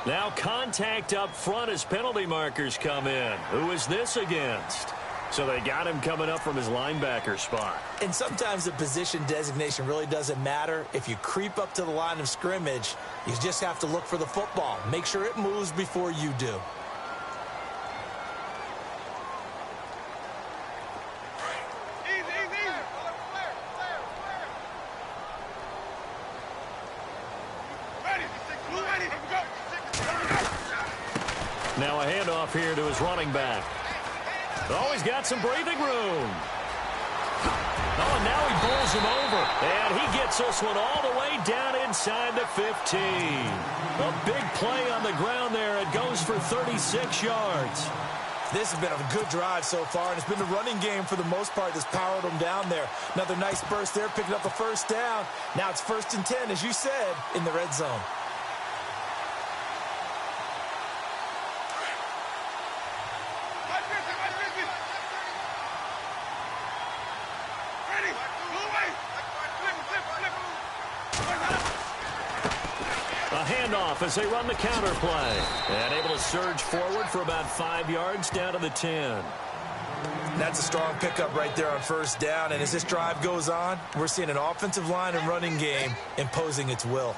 Now contact up front as penalty markers come in. Who is this against? So they got him coming up from his linebacker spot. And sometimes the position designation really doesn't matter. If you creep up to the line of scrimmage, you just have to look for the football. Make sure it moves before you do. Now a handoff here to his running back. Oh, he's got some breathing room. Oh, and now he bowls him over. And he gets this one all the way down inside the 15. A big play on the ground there. It goes for 36 yards. This has been a good drive so far, and it's been the running game for the most part that's powered them down there. Another nice burst there, picking up a first down. Now it's 1st and 10, as you said, in the red zone. Handoff as they run the counter play. And able to surge forward for about 5 yards down to the 10. That's a strong pickup right there on first down. And as this drive goes on, we're seeing an offensive line and running game imposing its will.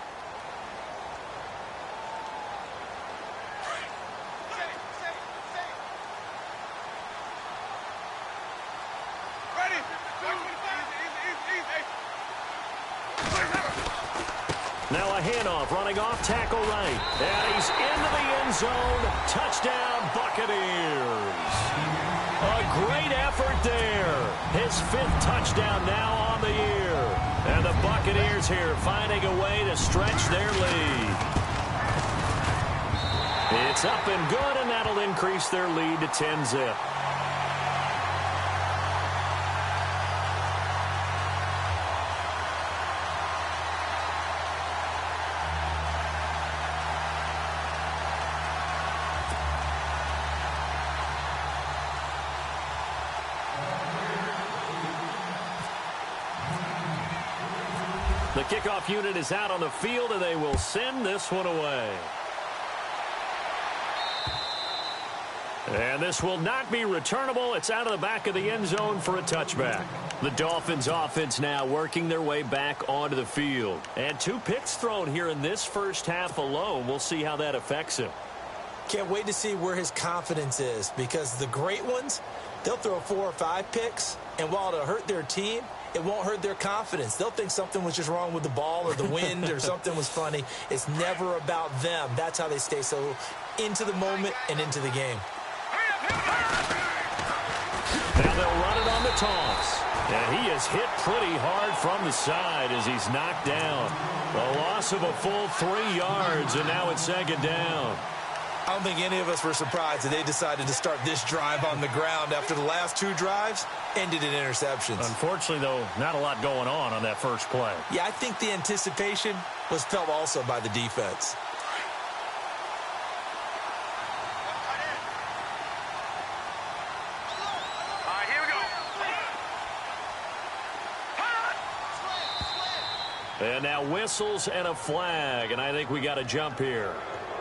Now a handoff, running off tackle right. And he's into the end zone. Touchdown, Buccaneers. A great effort there. His 5th touchdown now on the year. And the Buccaneers here finding a way to stretch their lead. It's up and good, and that'll increase their lead to 10-zip. The kickoff unit is out on the field, and they will send this one away. And this will not be returnable. It's out of the back of the end zone for a touchback. The Dolphins offense now working their way back onto the field. And 2 picks thrown here in this first half alone. We'll see how that affects him. Can't wait to see where his confidence is, because the great ones, they'll throw 4 or 5 picks, and while it'll hurt their team, it won't hurt their confidence. They'll think something was just wrong with the ball or the wind or something was funny. It's never about them. That's how they stay so into the moment and into the game. Now they'll run it on the toss. And he is hit pretty hard from the side as he's knocked down. A loss of a full 3 yards, and now it's second down. I don't think any of us were surprised that they decided to start this drive on the ground after the last 2 drives ended in interceptions. Unfortunately, though, not a lot going on that first play. Yeah, I think the anticipation was felt also by the defense. All right, here we go. And now whistles and a flag, and I think we got a jump here.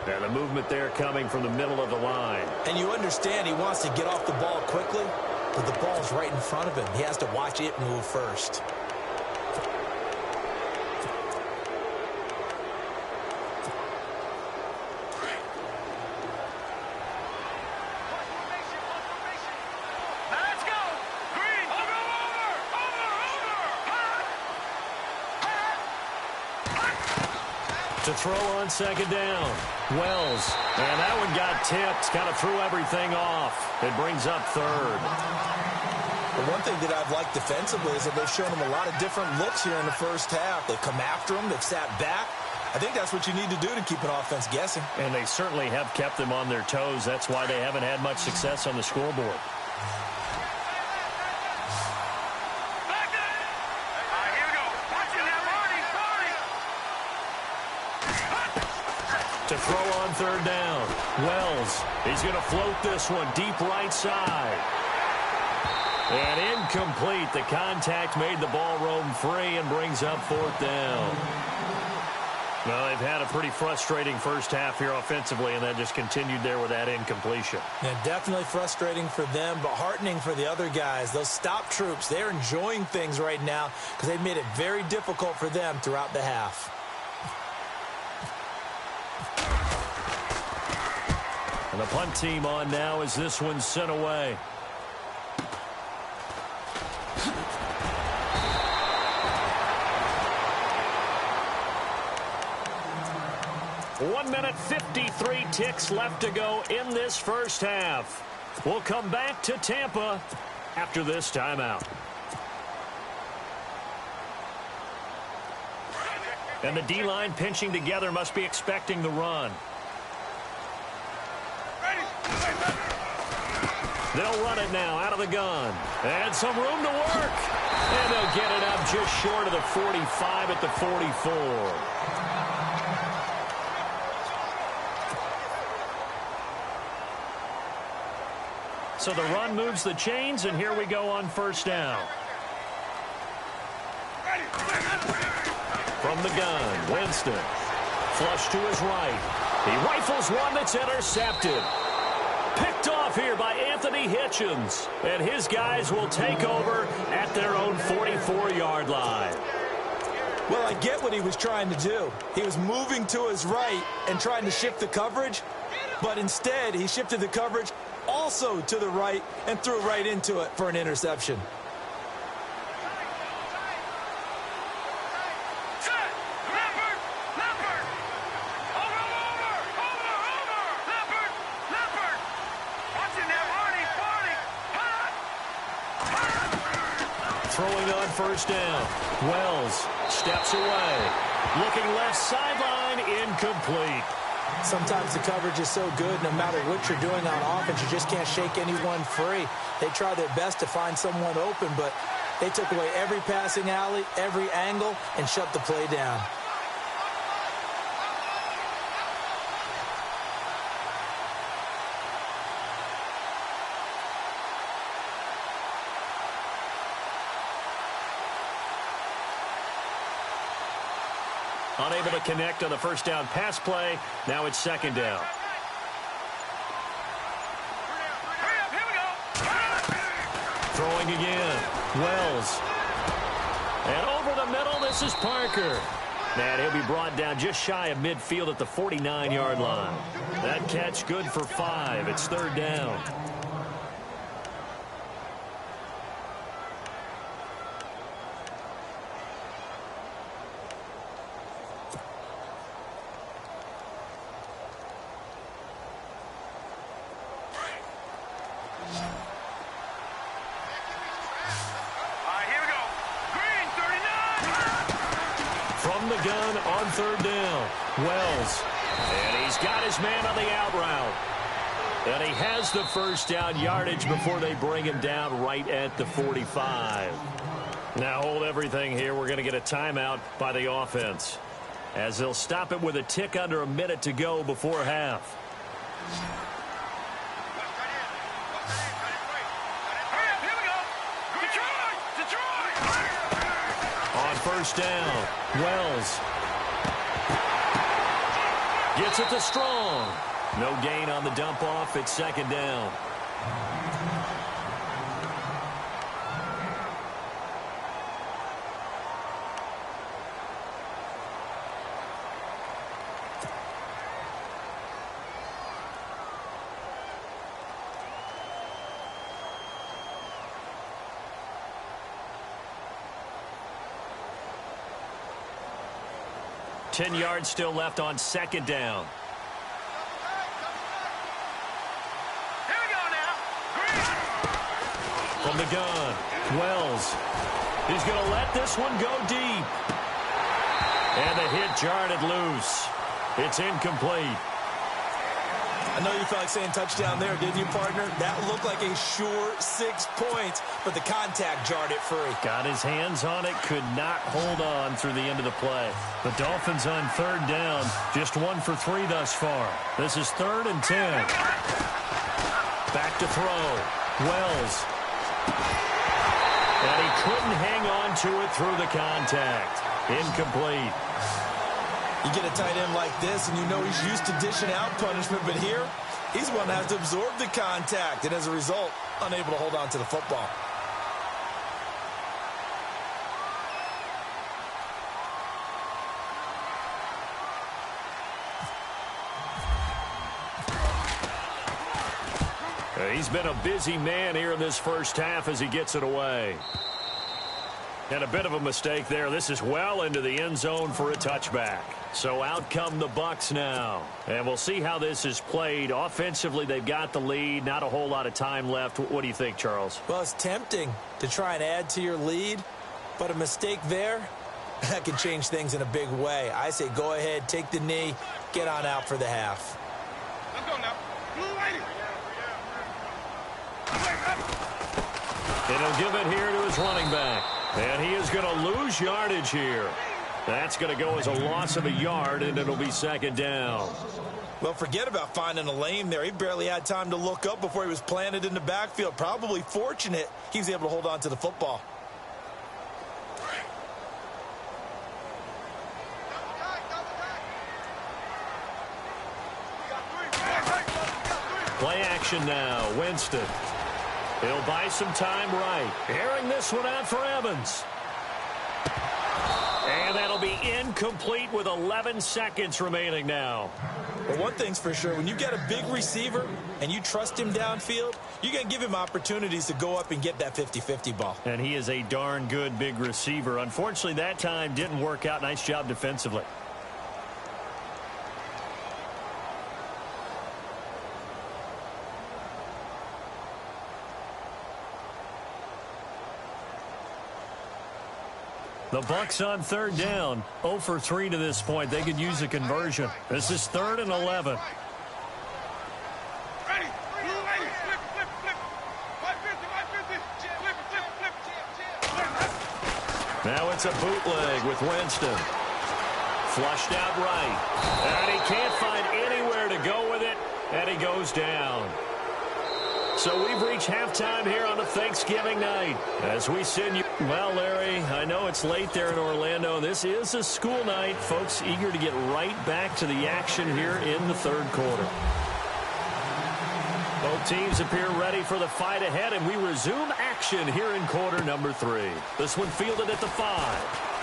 And the movement there coming from the middle of the line. And you understand he wants to get off the ball quickly, but the ball's right in front of him. He has to watch it move first. Let's go. Green. Over. To throw on second down. Wells. And that one got tipped. Kind of threw everything off. It brings up third. But one thing that I've liked defensively is that they've shown him a lot of different looks here in the first half. They've come after him. They've sat back. I think that's what you need to do to keep an offense guessing. And they certainly have kept them on their toes. That's why they haven't had much success on the scoreboard. To throw on third down. Wells. He's going to float this one deep right side. And incomplete. The contact made the ball roam free and brings up 4th down. Well, they've had a pretty frustrating first half here offensively, and that just continued there with that incompletion. Yeah, definitely frustrating for them, but heartening for the other guys. Those stop troops, they're enjoying things right now because they've made it very difficult for them throughout the half. And the punt team on now as this one's sent away. One minute, 53 ticks left to go in this first half. We'll come back to Tampa after this timeout. And the D-line pinching together must be expecting the run. They'll run it now out of the gun. And some room to work. And they'll get it up just short of the 45 at the 44. So the run moves the chains, and here we go on first down. From the gun, Winston. Flush to his right. He rifles one that's intercepted. Picked off here by Anthony Hitchens. And his guys will take over at their own 44-yard line. Well, I get what he was trying to do. He was moving to his right and trying to shift the coverage, but instead he shifted the coverage also to the right and threw right into it for an interception. Throwing on first down. Wells steps away. Looking left sideline, incomplete. Sometimes the coverage is so good, no matter what you're doing on offense, you just can't shake anyone free. They try their best to find someone open, but they took away every passing alley, every angle, and shut the play down. Unable to connect on the first down pass play. Now it's second down. Throwing again. Wells. And over the middle, this is Parker. And he'll be brought down just shy of midfield at the 49-yard line. That catch good for 5. It's 3rd down. From the gun on 3rd down. Wells. And he's got his man on the out route. And he has the first down yardage before they bring him down right at the 45. Now hold everything here. We're going to get a timeout by the offense, as they'll stop it with a tick under a minute to go before half. On 1st down, Wells gets it to Strong. No gain on the dump off. It's 2nd down. Ten yards still left on 2nd down. Here we go now. From the gun, Wells. He's going to let this one go deep. And the hit jarred it loose. It's incomplete. I know you felt like saying touchdown there, didn't you, partner? That looked like a sure 6 points, but the contact jarred it free. Got his hands on it, could not hold on through the end of the play. The Dolphins on 3rd down, just 1 for 3 thus far. This is 3rd and 10. Back to throw. Wells. And he couldn't hang on to it through the contact. Incomplete. You get a tight end like this, and you know he's used to dishing out punishment, but here, he's one that has to absorb the contact, and as a result, unable to hold on to the football. He's been a busy man here in this first half as he gets it away. And a bit of a mistake there. This is well into the end zone for a touchback. So out come the Bucs now. And we'll see how this is played. Offensively, they've got the lead. Not a whole lot of time left. What do you think, Charles? Well, it's tempting to try and add to your lead, but a mistake there, that can change things in a big way. I say go ahead, take the knee, get on out for the half. Let's go now. Blue lady. And he'll give it here to his running back. And he is going to lose yardage here. That's going to go as a loss of a yard, and it'll be 2nd down. Well, forget about finding a lane there. He barely had time to look up before he was planted in the backfield. Probably fortunate he was able to hold on to the football. Play action now. Winston. He'll buy some time right. Airing this one out for Evans. And that'll be incomplete with 11 seconds remaining now. Well, one thing's for sure. When you get a big receiver and you trust him downfield, you're going to give him opportunities to go up and get that 50-50 ball. And he is a darn good big receiver. Unfortunately, that time didn't work out. Nice job defensively. The Bucs on 3rd down. 0 for 3 to this point. They could use a conversion. This is 3rd and 11. Ready. Blue lady. Flip, flip, flip. 550, 550. Flip, flip, flip. Now it's a bootleg with Winston. Flushed out right. And he can't find anywhere to go with it. And he goes down. So we've reached halftime here on a Thanksgiving night. As we send you... Well, Larry, I know it's late there in Orlando. This is a school night. Folks eager to get right back to the action here in the 3rd quarter. Both teams appear ready for the fight ahead, and we resume action here in quarter number 3. This one fielded at the 5.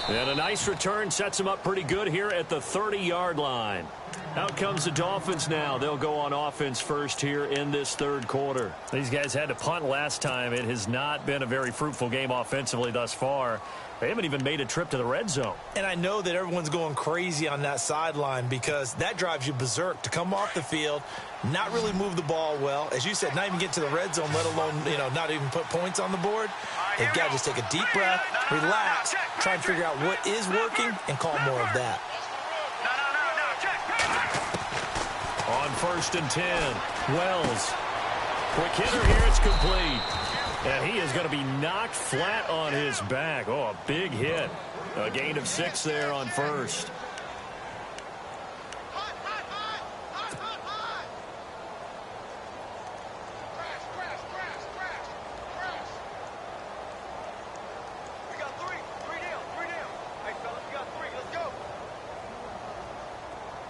And a nice return sets him up pretty good here at the 30-yard line. Out comes the Dolphins now. They'll go on offense first here in this third quarter. These guys had to punt last time. It has not been a very fruitful game offensively thus far. They haven't even made a trip to the red zone. And I know that everyone's going crazy on that sideline because that drives you berserk to come off the field, not really move the ball well. As you said, not even get to the red zone, let alone, not even put points on the board. They've got to just take a deep breath, relax, try and figure out what is working, and call more of that. On 1st and 10, Wells. Quick hitter here, it's complete. And he is going to be knocked flat on his back. Oh, a big hit. A gain of 6 there on 1st.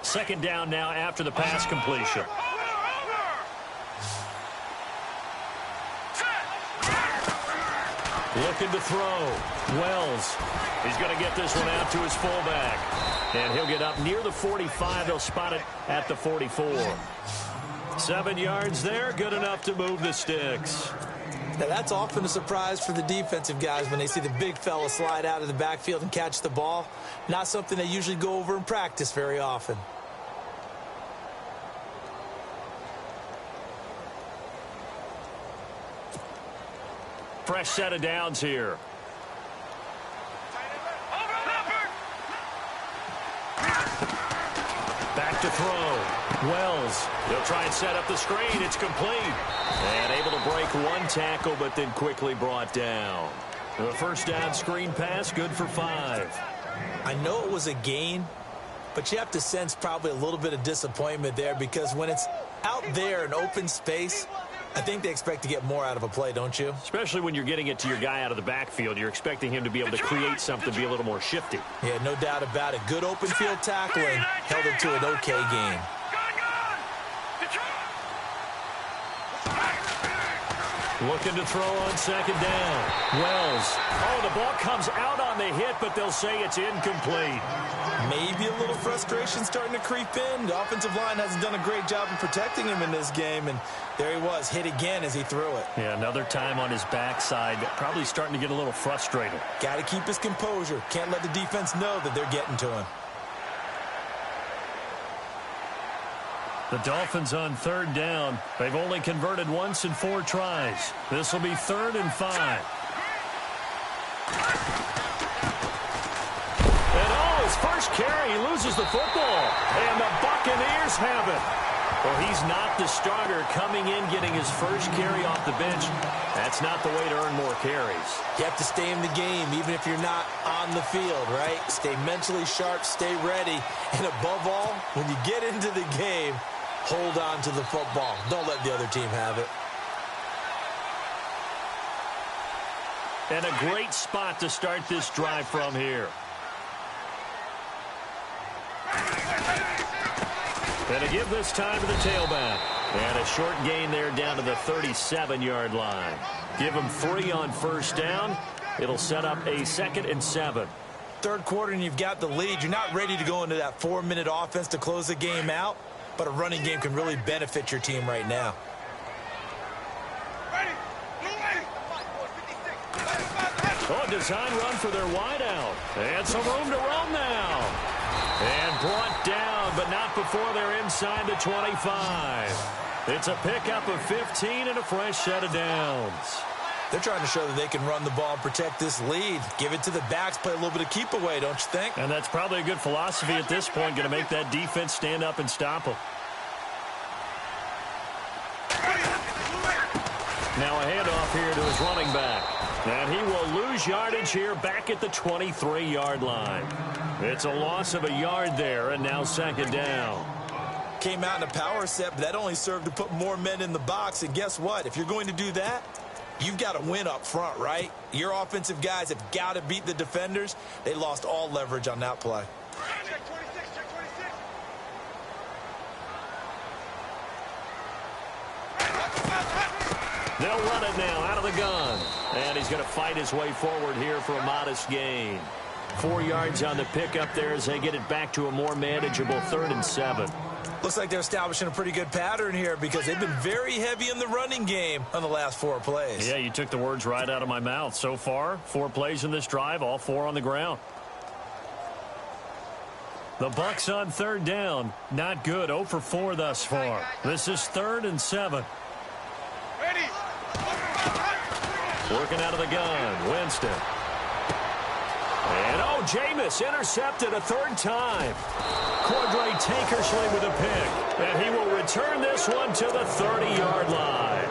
Second down now after the pass completion. Looking to throw. Wells. He's going to get this one out to his fullback. And he'll get up near the 45. They'll spot it at the 44. 7 yards there. Good enough to move the sticks. Now, that's often a surprise for the defensive guys when they see the big fella slide out of the backfield and catch the ball. Not something they usually go over in practice very often. Fresh set of downs here. Back to throw. Wells. He'll try and set up the screen. It's complete. And able to break one tackle, but then quickly brought down. The first down screen pass, good for 5. I know it was a gain, but you have to sense probably a little bit of disappointment there because when it's out there in open space, I think they expect to get more out of a play, don't you? Especially when you're getting it to your guy out of the backfield. You're expecting him to be able to create something, be a little more shifty. Yeah, no doubt about it. Good open field tackling held it to an okay game. Looking to throw on second down. Wells. Oh, the ball comes out on the hit, but they'll say it's incomplete. Maybe a little frustration starting to creep in. The offensive line hasn't done a great job of protecting him in this game, and there he was, hit again as he threw it. Yeah, another time on his backside, probably starting to get a little frustrated. Got to keep his composure. Can't let the defense know that they're getting to him. The Dolphins on third down. They've only converted once in 4 tries. This will be 3rd and 5. And his first carry, he loses the football. And the Buccaneers have it. Well, he's not the starter coming in, getting his first carry off the bench. That's not the way to earn more carries. You have to stay in the game, even if you're not on the field, right? Stay mentally sharp, stay ready. And above all, when you get into the game, hold on to the football. Don't let the other team have it. And a great spot to start this drive from here. And a give this time to the tailback. And a short gain there down to the 37-yard line. Give him 3 on first down. It'll set up a 2nd and 7. Third quarter and you've got the lead. You're not ready to go into that 4-minute offense to close the game out. But a running game can really benefit your team right now. Oh, a design run for their wideout. And some room to run now. And brought down, but not before they're inside the 25. It's a pickup of 15 and a fresh set of downs. They're trying to show that they can run the ball and protect this lead. Give it to the backs, play a little bit of keep away, don't you think? And that's probably a good philosophy at this point, going to make that defense stand up and stop them. Now a handoff here to his running back. And he will lose yardage here back at the 23-yard line. It's a loss of a yard there, and now 2nd down. Came out in a power set, but that only served to put more men in the box. And guess what? If you're going to do that, you've got to win up front, right? Your offensive guys have got to beat the defenders. They lost all leverage on that play. They'll run it now out of the gun. And he's going to fight his way forward here for a modest gain. 4 yards on the pickup there as they get it back to a more manageable 3rd and 7. Looks like they're establishing a pretty good pattern here because they've been very heavy in the running game on the last 4 plays. Yeah, you took the words right out of my mouth. So far, 4 plays in this drive, all 4 on the ground. The Bucs on 3rd down. Not good. 0 for 4 thus far. This is 3rd and 7. Ready. Working out of the gun. Winston. And, Jameis intercepted a 3rd time. Cordray Tankersley with a pick. And he will return this one to the 30-yard line.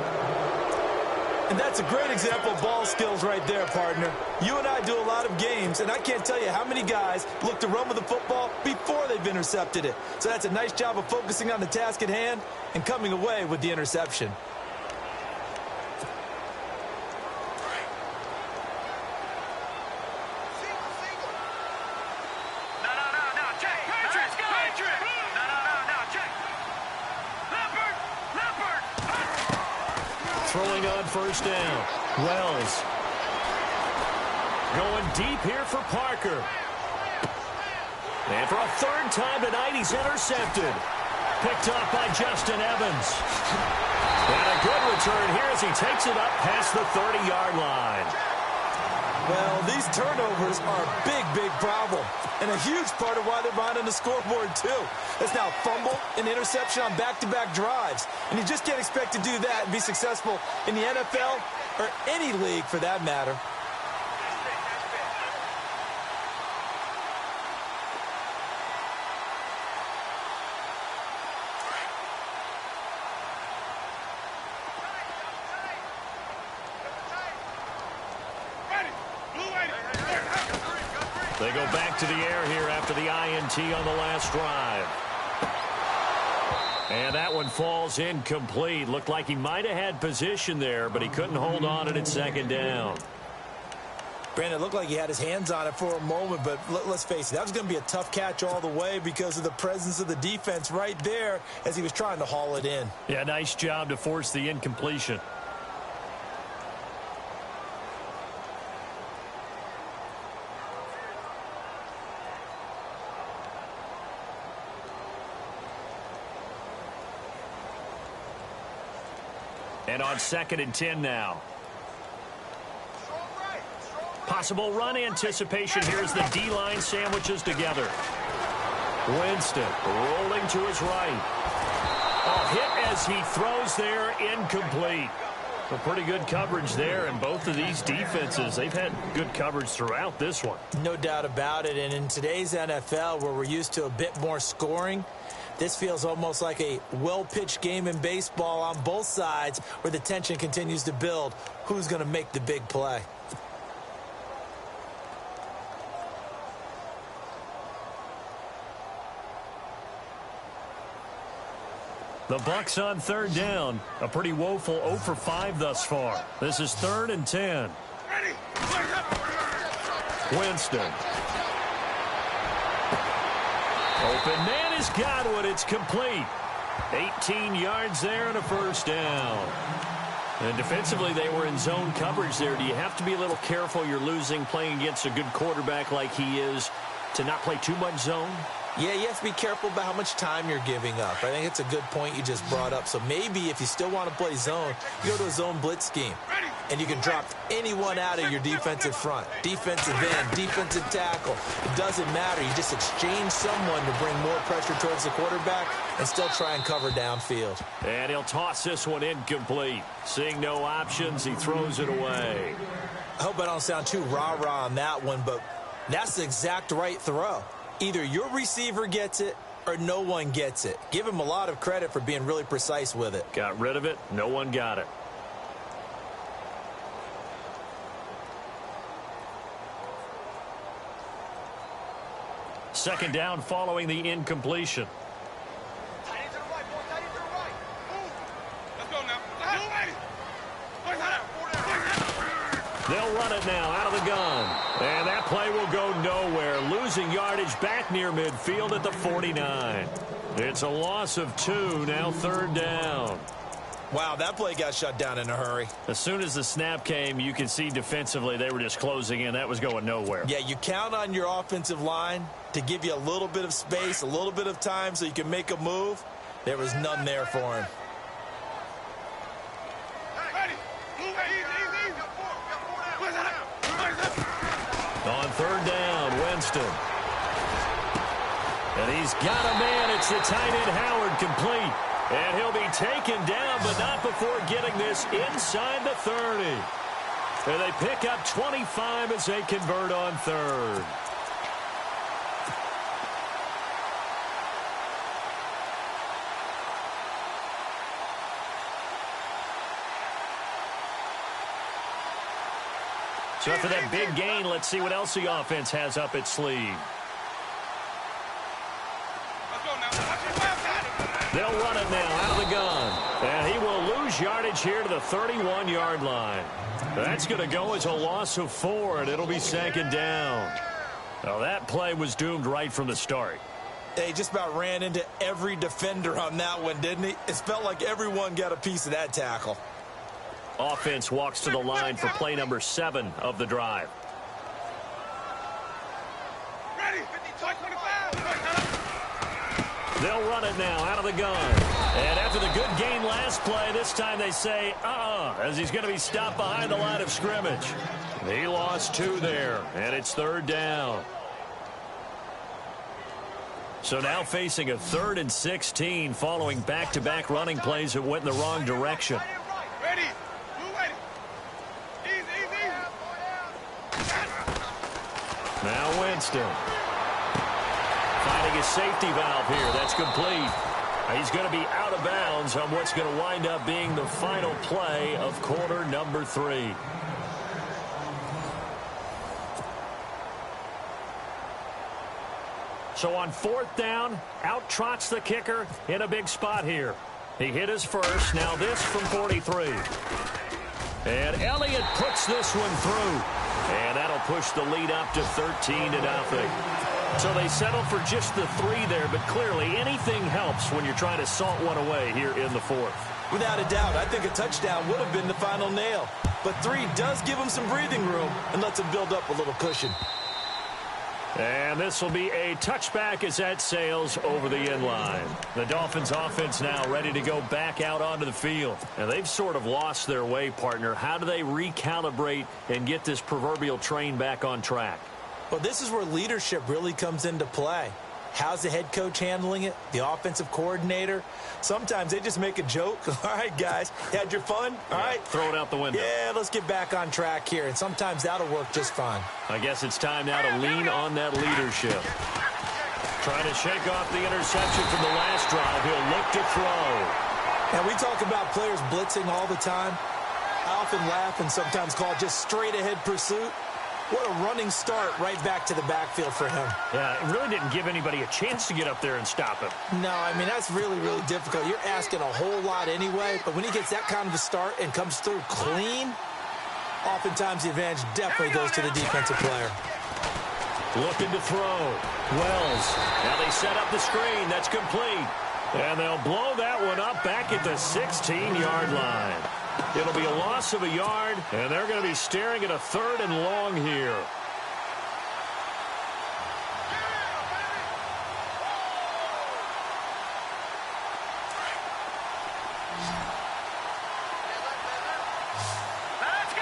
And that's a great example of ball skills right there, partner. You and I do a lot of games, and I can't tell you how many guys look to run with the football before they've intercepted it. So that's a nice job of focusing on the task at hand and coming away with the interception. Throwing on 1st down. Wells. Going deep here for Parker. And for a 3rd time tonight, he's intercepted. Picked off by Justin Evans. And a good return here as he takes it up past the 30-yard line. Well, these turnovers are a big, big problem. And a huge part of why they're behind on the scoreboard, too. That's now fumble and interception on back-to-back drives. And you just can't expect to do that and be successful in the NFL or any league for that matter. They go back to the air here after the INT on the last drive. And that one falls incomplete. Looked like he might have had position there, but he couldn't hold on at 2nd down. Brandon, it looked like he had his hands on it for a moment, but let's face it, that was going to be a tough catch all the way because of the presence of the defense right there as he was trying to haul it in. Yeah, nice job to force the incompletion. And on 2nd and 10 now. Possible run anticipation here as the D-line sandwiches together. Winston rolling to his right. Hit as he throws there, incomplete. A pretty good coverage there, and both of these defenses, they've had good coverage throughout this one. No doubt about it, and in today's NFL, where we're used to a bit more scoring, this feels almost like a well-pitched game in baseball on both sides where the tension continues to build. Who's going to make the big play? The Bucs on 3rd down. A pretty woeful 0 for 5 thus far. This is 3rd and 10. Winston. Open man is Godwin. It's complete. 18 yards there and a 1st down. And defensively, they were in zone coverage there. Do you have to be a little careful? You're losing playing against a good quarterback like he is to not play too much zone? Yeah, you have to be careful about how much time you're giving up. I think it's a good point you just brought up. So maybe if you still want to play zone, you go to a zone blitz scheme. And you can drop anyone out of your defensive front. Defensive end, defensive tackle. It doesn't matter. You just exchange someone to bring more pressure towards the quarterback and still try and cover downfield. And he'll toss this one incomplete. Seeing no options, he throws it away. I hope I don't sound too rah-rah on that one, but that's the exact right throw. Either your receiver gets it or no one gets it. Give him a lot of credit for being really precise with it. Got rid of it. No one got it. Second down following the incompletion. They'll run it now out of the gun. And that play will go nowhere. Losing yardage back near midfield at the 49. It's a loss of 2, now 3rd down. Wow, that play got shut down in a hurry. As soon as the snap came, you could see defensively they were just closing in. That was going nowhere. Yeah, you count on your offensive line to give you a little bit of space, a little bit of time so you can make a move. There was none there for him. On third down, Winston. And he's got a man. It's the tight end, Howard, complete. And he'll be taken down, but not before getting this inside the 30. And they pick up 25 as they convert on third. So after that big gain, let's see what else the offense has up its sleeve. They'll run it now out of the gun. And he will lose yardage here to the 31-yard line. That's going to go as a loss of 4, and it'll be second down. Now, that play was doomed right from the start. They just about ran into every defender on that one, didn't he? It felt like everyone got a piece of that tackle. Offense walks to the line for play number 7 of the drive. They'll run it now out of the gun. And after the good gain last play, this time they say, as he's going to be stopped behind the line of scrimmage. He lost 2 there, and it's third down. So now facing a 3rd and 16 following back-to-back running plays that went in the wrong direction. Now Winston. Finding a safety valve here. That's complete. He's going to be out of bounds on what's going to wind up being the final play of quarter number 3. So on 4th down, out trots the kicker in a big spot here. He hit his first. Now this from 43. And Elliott puts this one through. And that'll push the lead up to 13-0. So they settle for just the 3 there, but clearly anything helps when you're trying to salt one away here in the 4th. Without a doubt, I think a touchdown would have been the final nail. But 3 does give them some breathing room and lets them build up a little cushion. And this will be a touchback as that sails over the end line. The Dolphins offense now ready to go back out onto the field. And they've sort of lost their way, partner. How do they recalibrate and get this proverbial train back on track? Well, this is where leadership really comes into play. How's the head coach handling it? The offensive coordinator? Sometimes they just make a joke. All right, guys, had your fun? All right. Throw it out the window. Yeah, let's get back on track here. And sometimes that'll work just fine. I guess it's time now to lean on that leadership. Trying to shake off the interception from the last drive. He'll look to throw. And we talk about players blitzing all the time. I often laugh and sometimes call it just straight-ahead pursuit. What a running start right back to the backfield for him. Yeah, it really didn't give anybody a chance to get up there and stop him. No, I mean, that's really, really difficult. You're asking a whole lot anyway, but when he gets that kind of a start and comes through clean, oftentimes the advantage definitely goes to the defensive player. Looking to throw. Wells. Now they set up the screen. That's complete. And they'll blow that one up back at the 16-yard line. It'll be a loss of a yard, and they're going to be staring at a 3rd and long here. Let's go!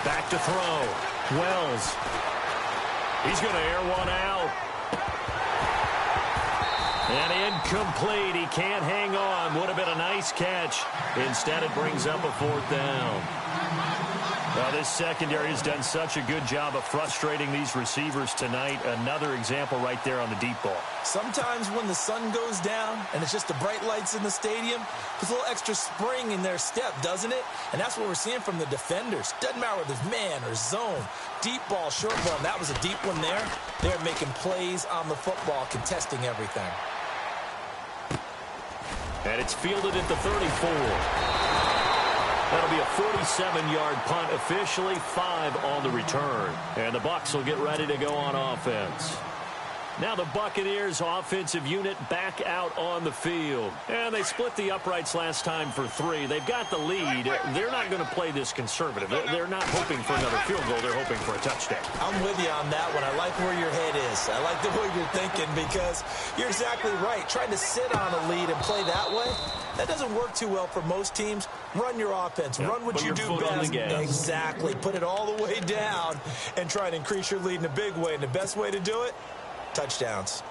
Back to throw. Wells. He's going to air one out. And incomplete. He can't hang on. Would have been a nice catch. Instead, it brings up a 4th down. Well, this secondary has done such a good job of frustrating these receivers tonight. Another example right there on the deep ball. Sometimes when the sun goes down and it's just the bright lights in the stadium, there's a little extra spring in their step, doesn't it? And that's what we're seeing from the defenders. Doesn't matter whether it's man or zone, deep ball, short ball. And that was a deep one there. They're making plays on the football, contesting everything. And it's fielded at the 34. That'll be a 47-yard punt, officially 5 on the return. And the Bucs will get ready to go on offense. Now the Buccaneers offensive unit back out on the field. And they split the uprights last time for 3. They've got the lead. They're not going to play this conservative. They're not hoping for another field goal. They're hoping for a touchdown. I'm with you on that one. I like where your head is. I like the way you're thinking because you're exactly right. Trying to sit on a lead and play that way, that doesn't work too well for most teams. Run your offense. Yep. Run what you do best. Exactly. Put it all the way down and try and increase your lead in a big way. And the best way to do it, touchdowns.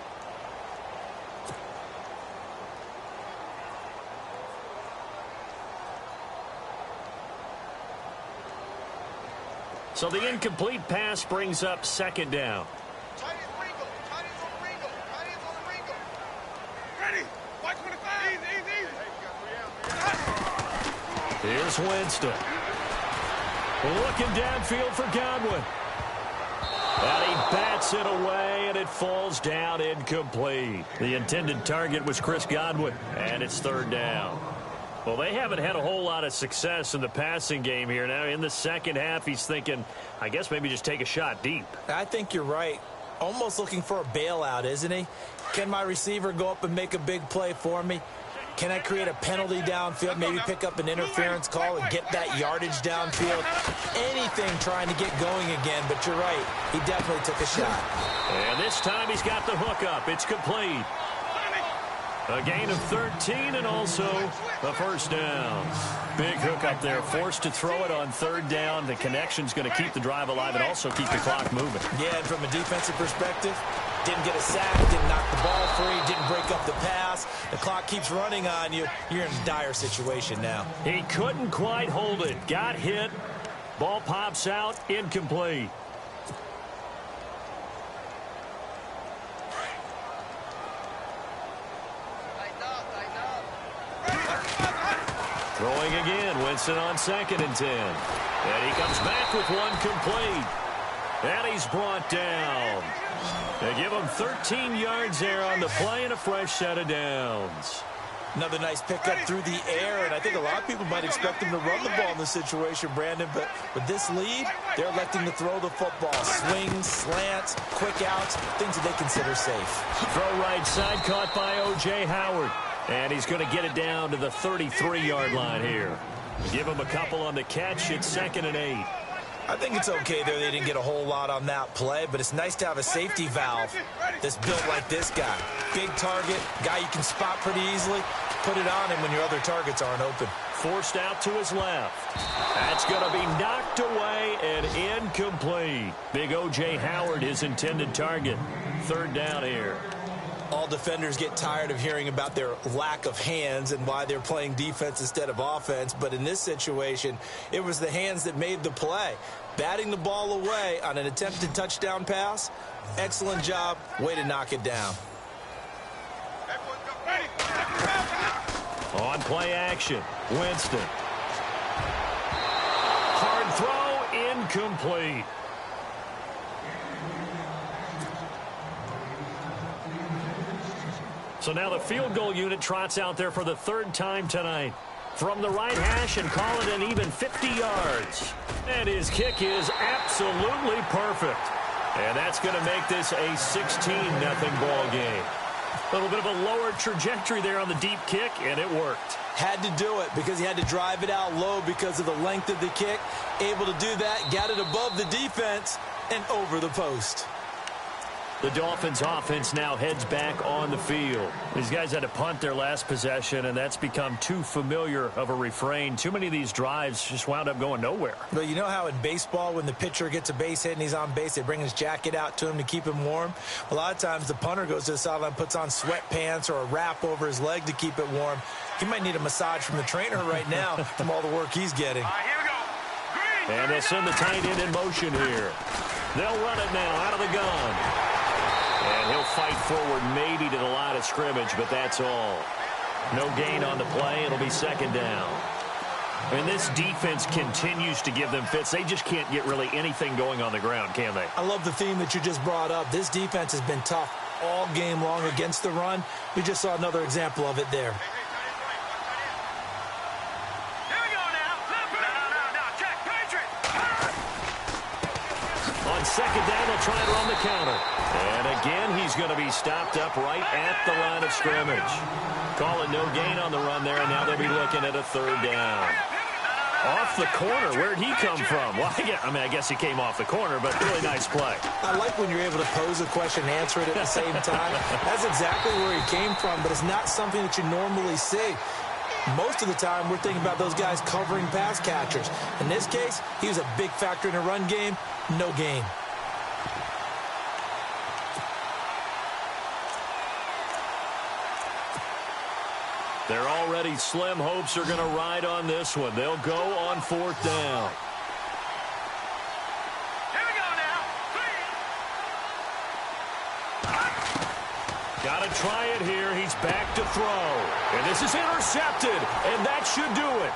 So the incomplete pass brings up 2nd down. Here's Winston. Looking downfield for Godwin. And he bats it away, and it falls down incomplete. The intended target was Chris Godwin, and it's 3rd down. Well, they haven't had a whole lot of success in the passing game here. Now, in the second half, he's thinking, I guess maybe just take a shot deep. I think you're right. Almost looking for a bailout, isn't he? Can my receiver go up and make a big play for me? Can I create a penalty downfield, maybe pick up an interference call and get that yardage downfield? Anything trying to get going again, but you're right. He definitely took a shot. And this time he's got the hook up. It's complete. A gain of 13 and also the 1st down. Big hook up there. Forced to throw it on 3rd down. The connection's going to keep the drive alive and also keep the clock moving. Yeah, and from a defensive perspective, didn't get a sack, didn't knock the ball free, didn't break up the pass. The clock keeps running on you. You're in a dire situation now. He couldn't quite hold it. Got hit. Ball pops out. Incomplete. Throwing again. Winston on 2nd and 10. And he comes back with one complete. And he's brought down. They give him 13 yards there on the play and a fresh set of downs. Another nice pickup through the air, and I think a lot of people might expect him to run the ball in this situation, Brandon, but with this lead, they're electing to throw the football. Swings, slants, quick outs, things that they consider safe. Throw right side, caught by O.J. Howard. And he's going to get it down to the 33-yard line here. Give him a couple on the catch. It's 2nd and 8. I think it's okay there. They didn't get a whole lot on that play, but it's nice to have a safety valve that's built like this guy. Big target, guy you can spot pretty easily. Put it on him when your other targets aren't open. Forced out to his left. That's going to be knocked away and incomplete. Big O.J. Howard, his intended target. 3rd down here. All defenders get tired of hearing about their lack of hands and why they're playing defense instead of offense. But in this situation, it was the hands that made the play. Batting the ball away on an attempted touchdown pass. Excellent job. Way to knock it down. On play action, Winston. Hard throw, incomplete. So now the field goal unit trots out there for the 3rd time tonight. From the right hash and call it an even 50 yards. And his kick is absolutely perfect. And that's going to make this a 16-0 ball game. A little bit of a lower trajectory there on the deep kick, and it worked. Had to do it because he had to drive it out low because of the length of the kick. Able to do that, got it above the defense and over the post. The Dolphins offense now heads back on the field. These guys had to punt their last possession, and that's become too familiar of a refrain. Too many of these drives just wound up going nowhere. But you know how in baseball, when the pitcher gets a base hit and he's on base, they bring his jacket out to him to keep him warm? A lot of times the punter goes to the sideline, puts on sweatpants or a wrap over his leg to keep it warm. He might need a massage from the trainer right now from all the work he's getting. All right, here we go. And they'll send the tight end in motion here. They'll run it now out of the gun. And he'll fight forward maybe to the line of scrimmage, but that's all. No gain on the play. It'll be 2nd down. And this defense continues to give them fits. They just can't get really anything going on the ground, can they? I love the theme that you just brought up. This defense has been tough all game long against the run. We just saw another example of it there. second down. They'll try and run the counter. And again, he's going to be stopped up right at the line of scrimmage. Call it no gain on the run there, and now they'll be looking at a third down. Off the corner. Where'd he come from? Well, I guess he came off the corner, but really nice play. I like when you're able to pose a question and answer it at the same time. That's exactly where he came from, but it's not something that you normally see. Most of the time, we're thinking about those guys covering pass catchers. In this case, he was a big factor in the run game. No gain. They're already slim hopes are going to ride on this one. They'll go on fourth down. Here we go now. Got to try it here. He's back to throw. And this is intercepted. And that should do it.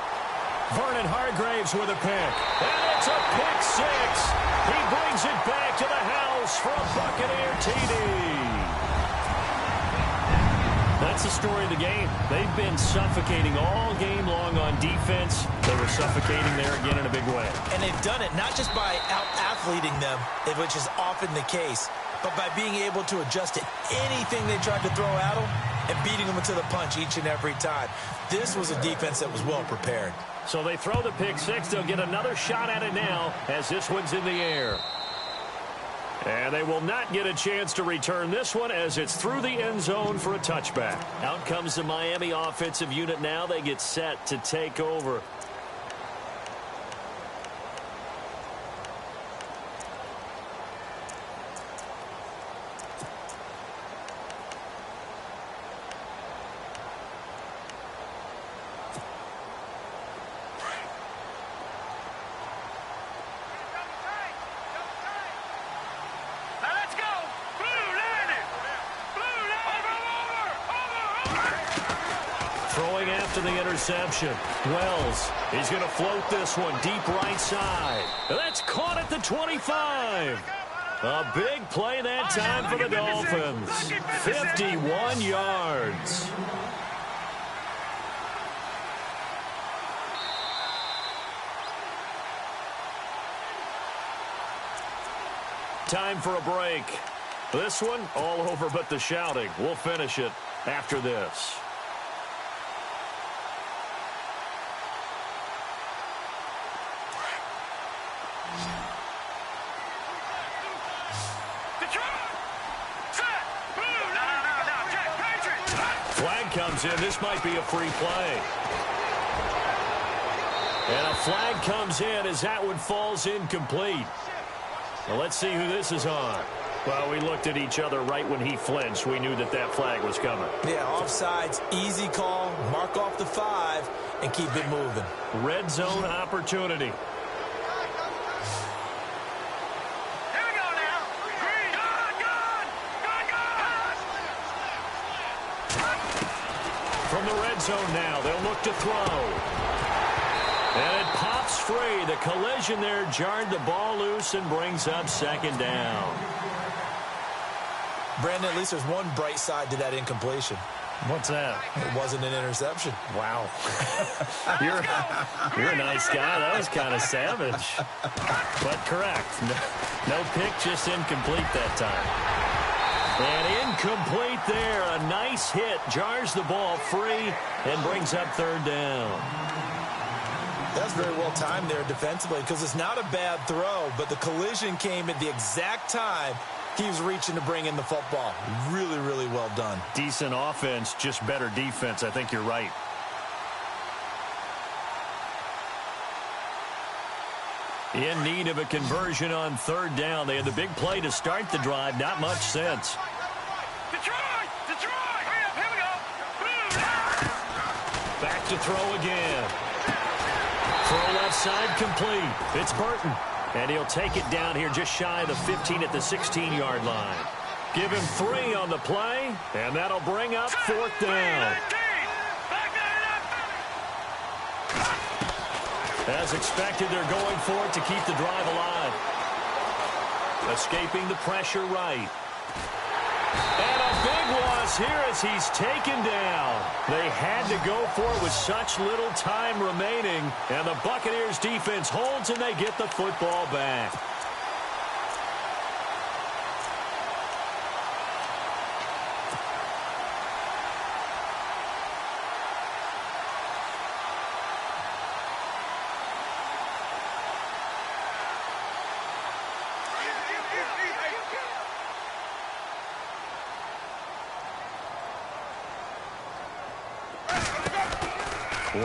Vernon Hargraves with a pick. And it's a pick six. He brings it back to the house for a Buccaneer TD. That's the story of the game. They've been suffocating all game long on defense. They were suffocating there again in a big way. And they've done it not just by out-athleting them, which is often the case, but by being able to adjust to anything they tried to throw at them and beating them to the punch each and every time. This was a defense that was well prepared. So they throw the pick six. They'll get another shot at it now as this one's in the air. And they will not get a chance to return this one as it's through the end zone for a touchback. Out comes the Miami offensive unit now. They get set to take over. Throwing after the interception. Wells, he's going to float this one deep right side. That's caught at the 25. A big play that time for the Dolphins. 51 yards. Time for a break. This one all over but the shouting. We'll finish it after this. Flag comes in. This might be a free play. And a flag comes in as that one falls incomplete. Well, let's see who this is on. Well, we looked at each other right when he flinched. We knew that that flag was coming. Yeah, offsides, easy call, mark off the 5, and keep it moving. Red zone opportunity. From the red zone now, they'll look to throw. And it pops free. The collision there jarred the ball loose and brings up second down. Brandon, at least there's one bright side to that incompletion. What's that? It wasn't an interception. Wow. You're a nice guy. That was kind of savage. But correct. No pick, just incomplete that time. And incomplete there. A nice hit. Jars the ball free and brings up third down. That's very well timed there defensively because it's not a bad throw, but the collision came at the exact time he was reaching to bring in the football. Really, really well done. Decent offense, just better defense. I think you're right. In need of a conversion on third down. They had the big play to start the drive. Not much sense. Detroit! Detroit! Here we go! Back to throw again. Throw left side complete. It's Burton. And he'll take it down here just shy of the 15 at the 16-yard line. Give him 3 on the play, and that'll bring up fourth down. As expected, they're going for it to keep the drive alive. Escaping the pressure right. And a big loss here as he's taken down. They had to go for it with such little time remaining. And the Buccaneers defense holds and they get the football back.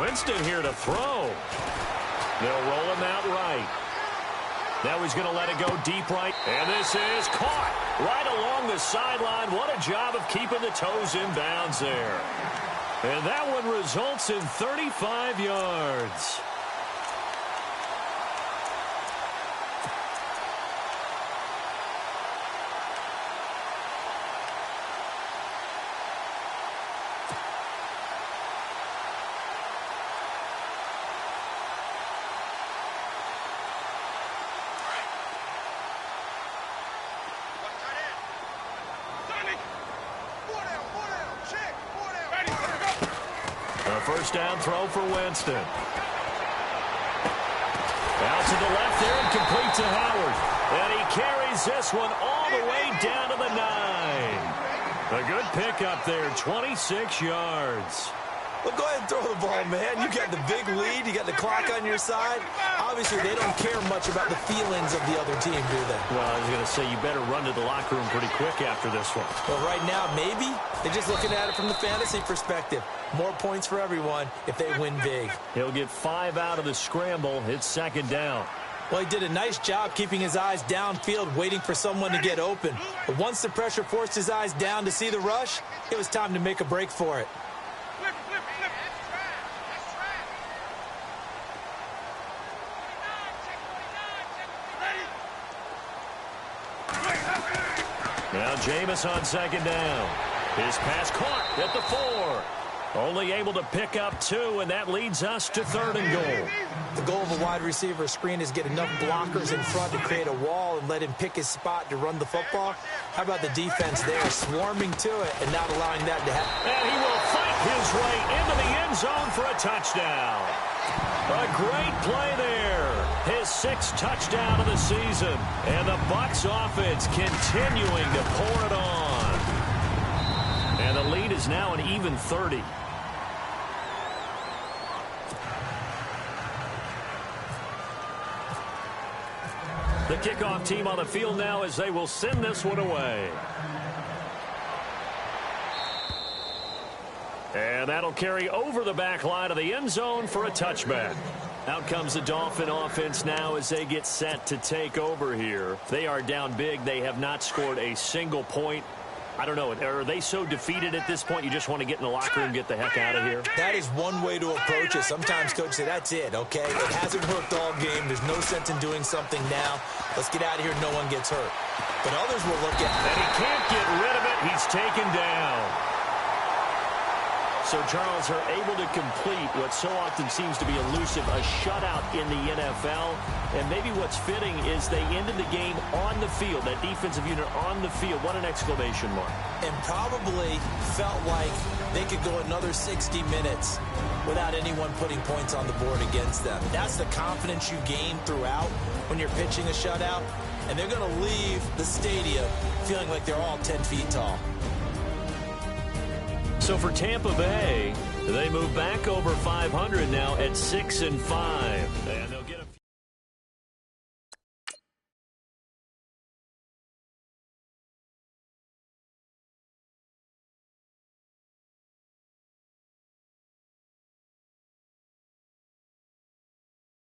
Winston here to throw. They'll roll him out right. Now he's going to let it go deep right. And this is caught right along the sideline. What a job of keeping the toes in bounds there. And that one results in 35 yards. First down throw for Winston. Out to the left there and complete to Howard. And he carries this one all the way down to the 9. A good pickup there, 26 yards. Well, go ahead and throw the ball, man. You got the big lead. You got the clock on your side. Obviously, they don't care much about the feelings of the other team, do they? Well, I was going to say, you better run to the locker room pretty quick after this one. Well, right now, maybe they're just looking at it from the fantasy perspective. More points for everyone if they win big. He'll get 5 out of the scramble. It's second down. Well, he did a nice job keeping his eyes downfield, waiting for someone to get open. But once the pressure forced his eyes down to see the rush, it was time to make a break for it. Now Jameis on second down. His pass caught at the 4. Only able to pick up 2, and that leads us to 3rd and goal. The goal of a wide receiver screen is get enough blockers in front to create a wall and let him pick his spot to run the football. How about the defense there, swarming to it and not allowing that to happen? And he will fight his way into the end zone for a touchdown. A great play there. His 6th touchdown of the season. And the Bucs offense continuing to pour it on. And the lead is now an even 30. The kickoff team on the field now as they will send this one away. And that'll carry over the back line of the end zone for a touchback. Out comes the Dolphin offense now as they get set to take over here. They are down big. They have not scored a single point. I don't know. Are they so defeated at this point you just want to get in the locker room and get the heck out of here? That is one way to approach it. Sometimes coaches say, that's it, okay? It hasn't worked all game. There's no sense in doing something now. Let's get out of here. No one gets hurt. But others will look at it. And he can't get rid of it. He's taken down. So, Charles, are able to complete what so often seems to be elusive, a shutout in the NFL. And maybe what's fitting is they ended the game on the field, that defensive unit on the field. What an exclamation mark. And probably felt like they could go another 60 minutes without anyone putting points on the board against them. That's the confidence you gain throughout when you're pitching a shutout. And they're going to leave the stadium feeling like they're all 10 feet tall. So for Tampa Bay, they move back over 500 now at 6-5. And they'll get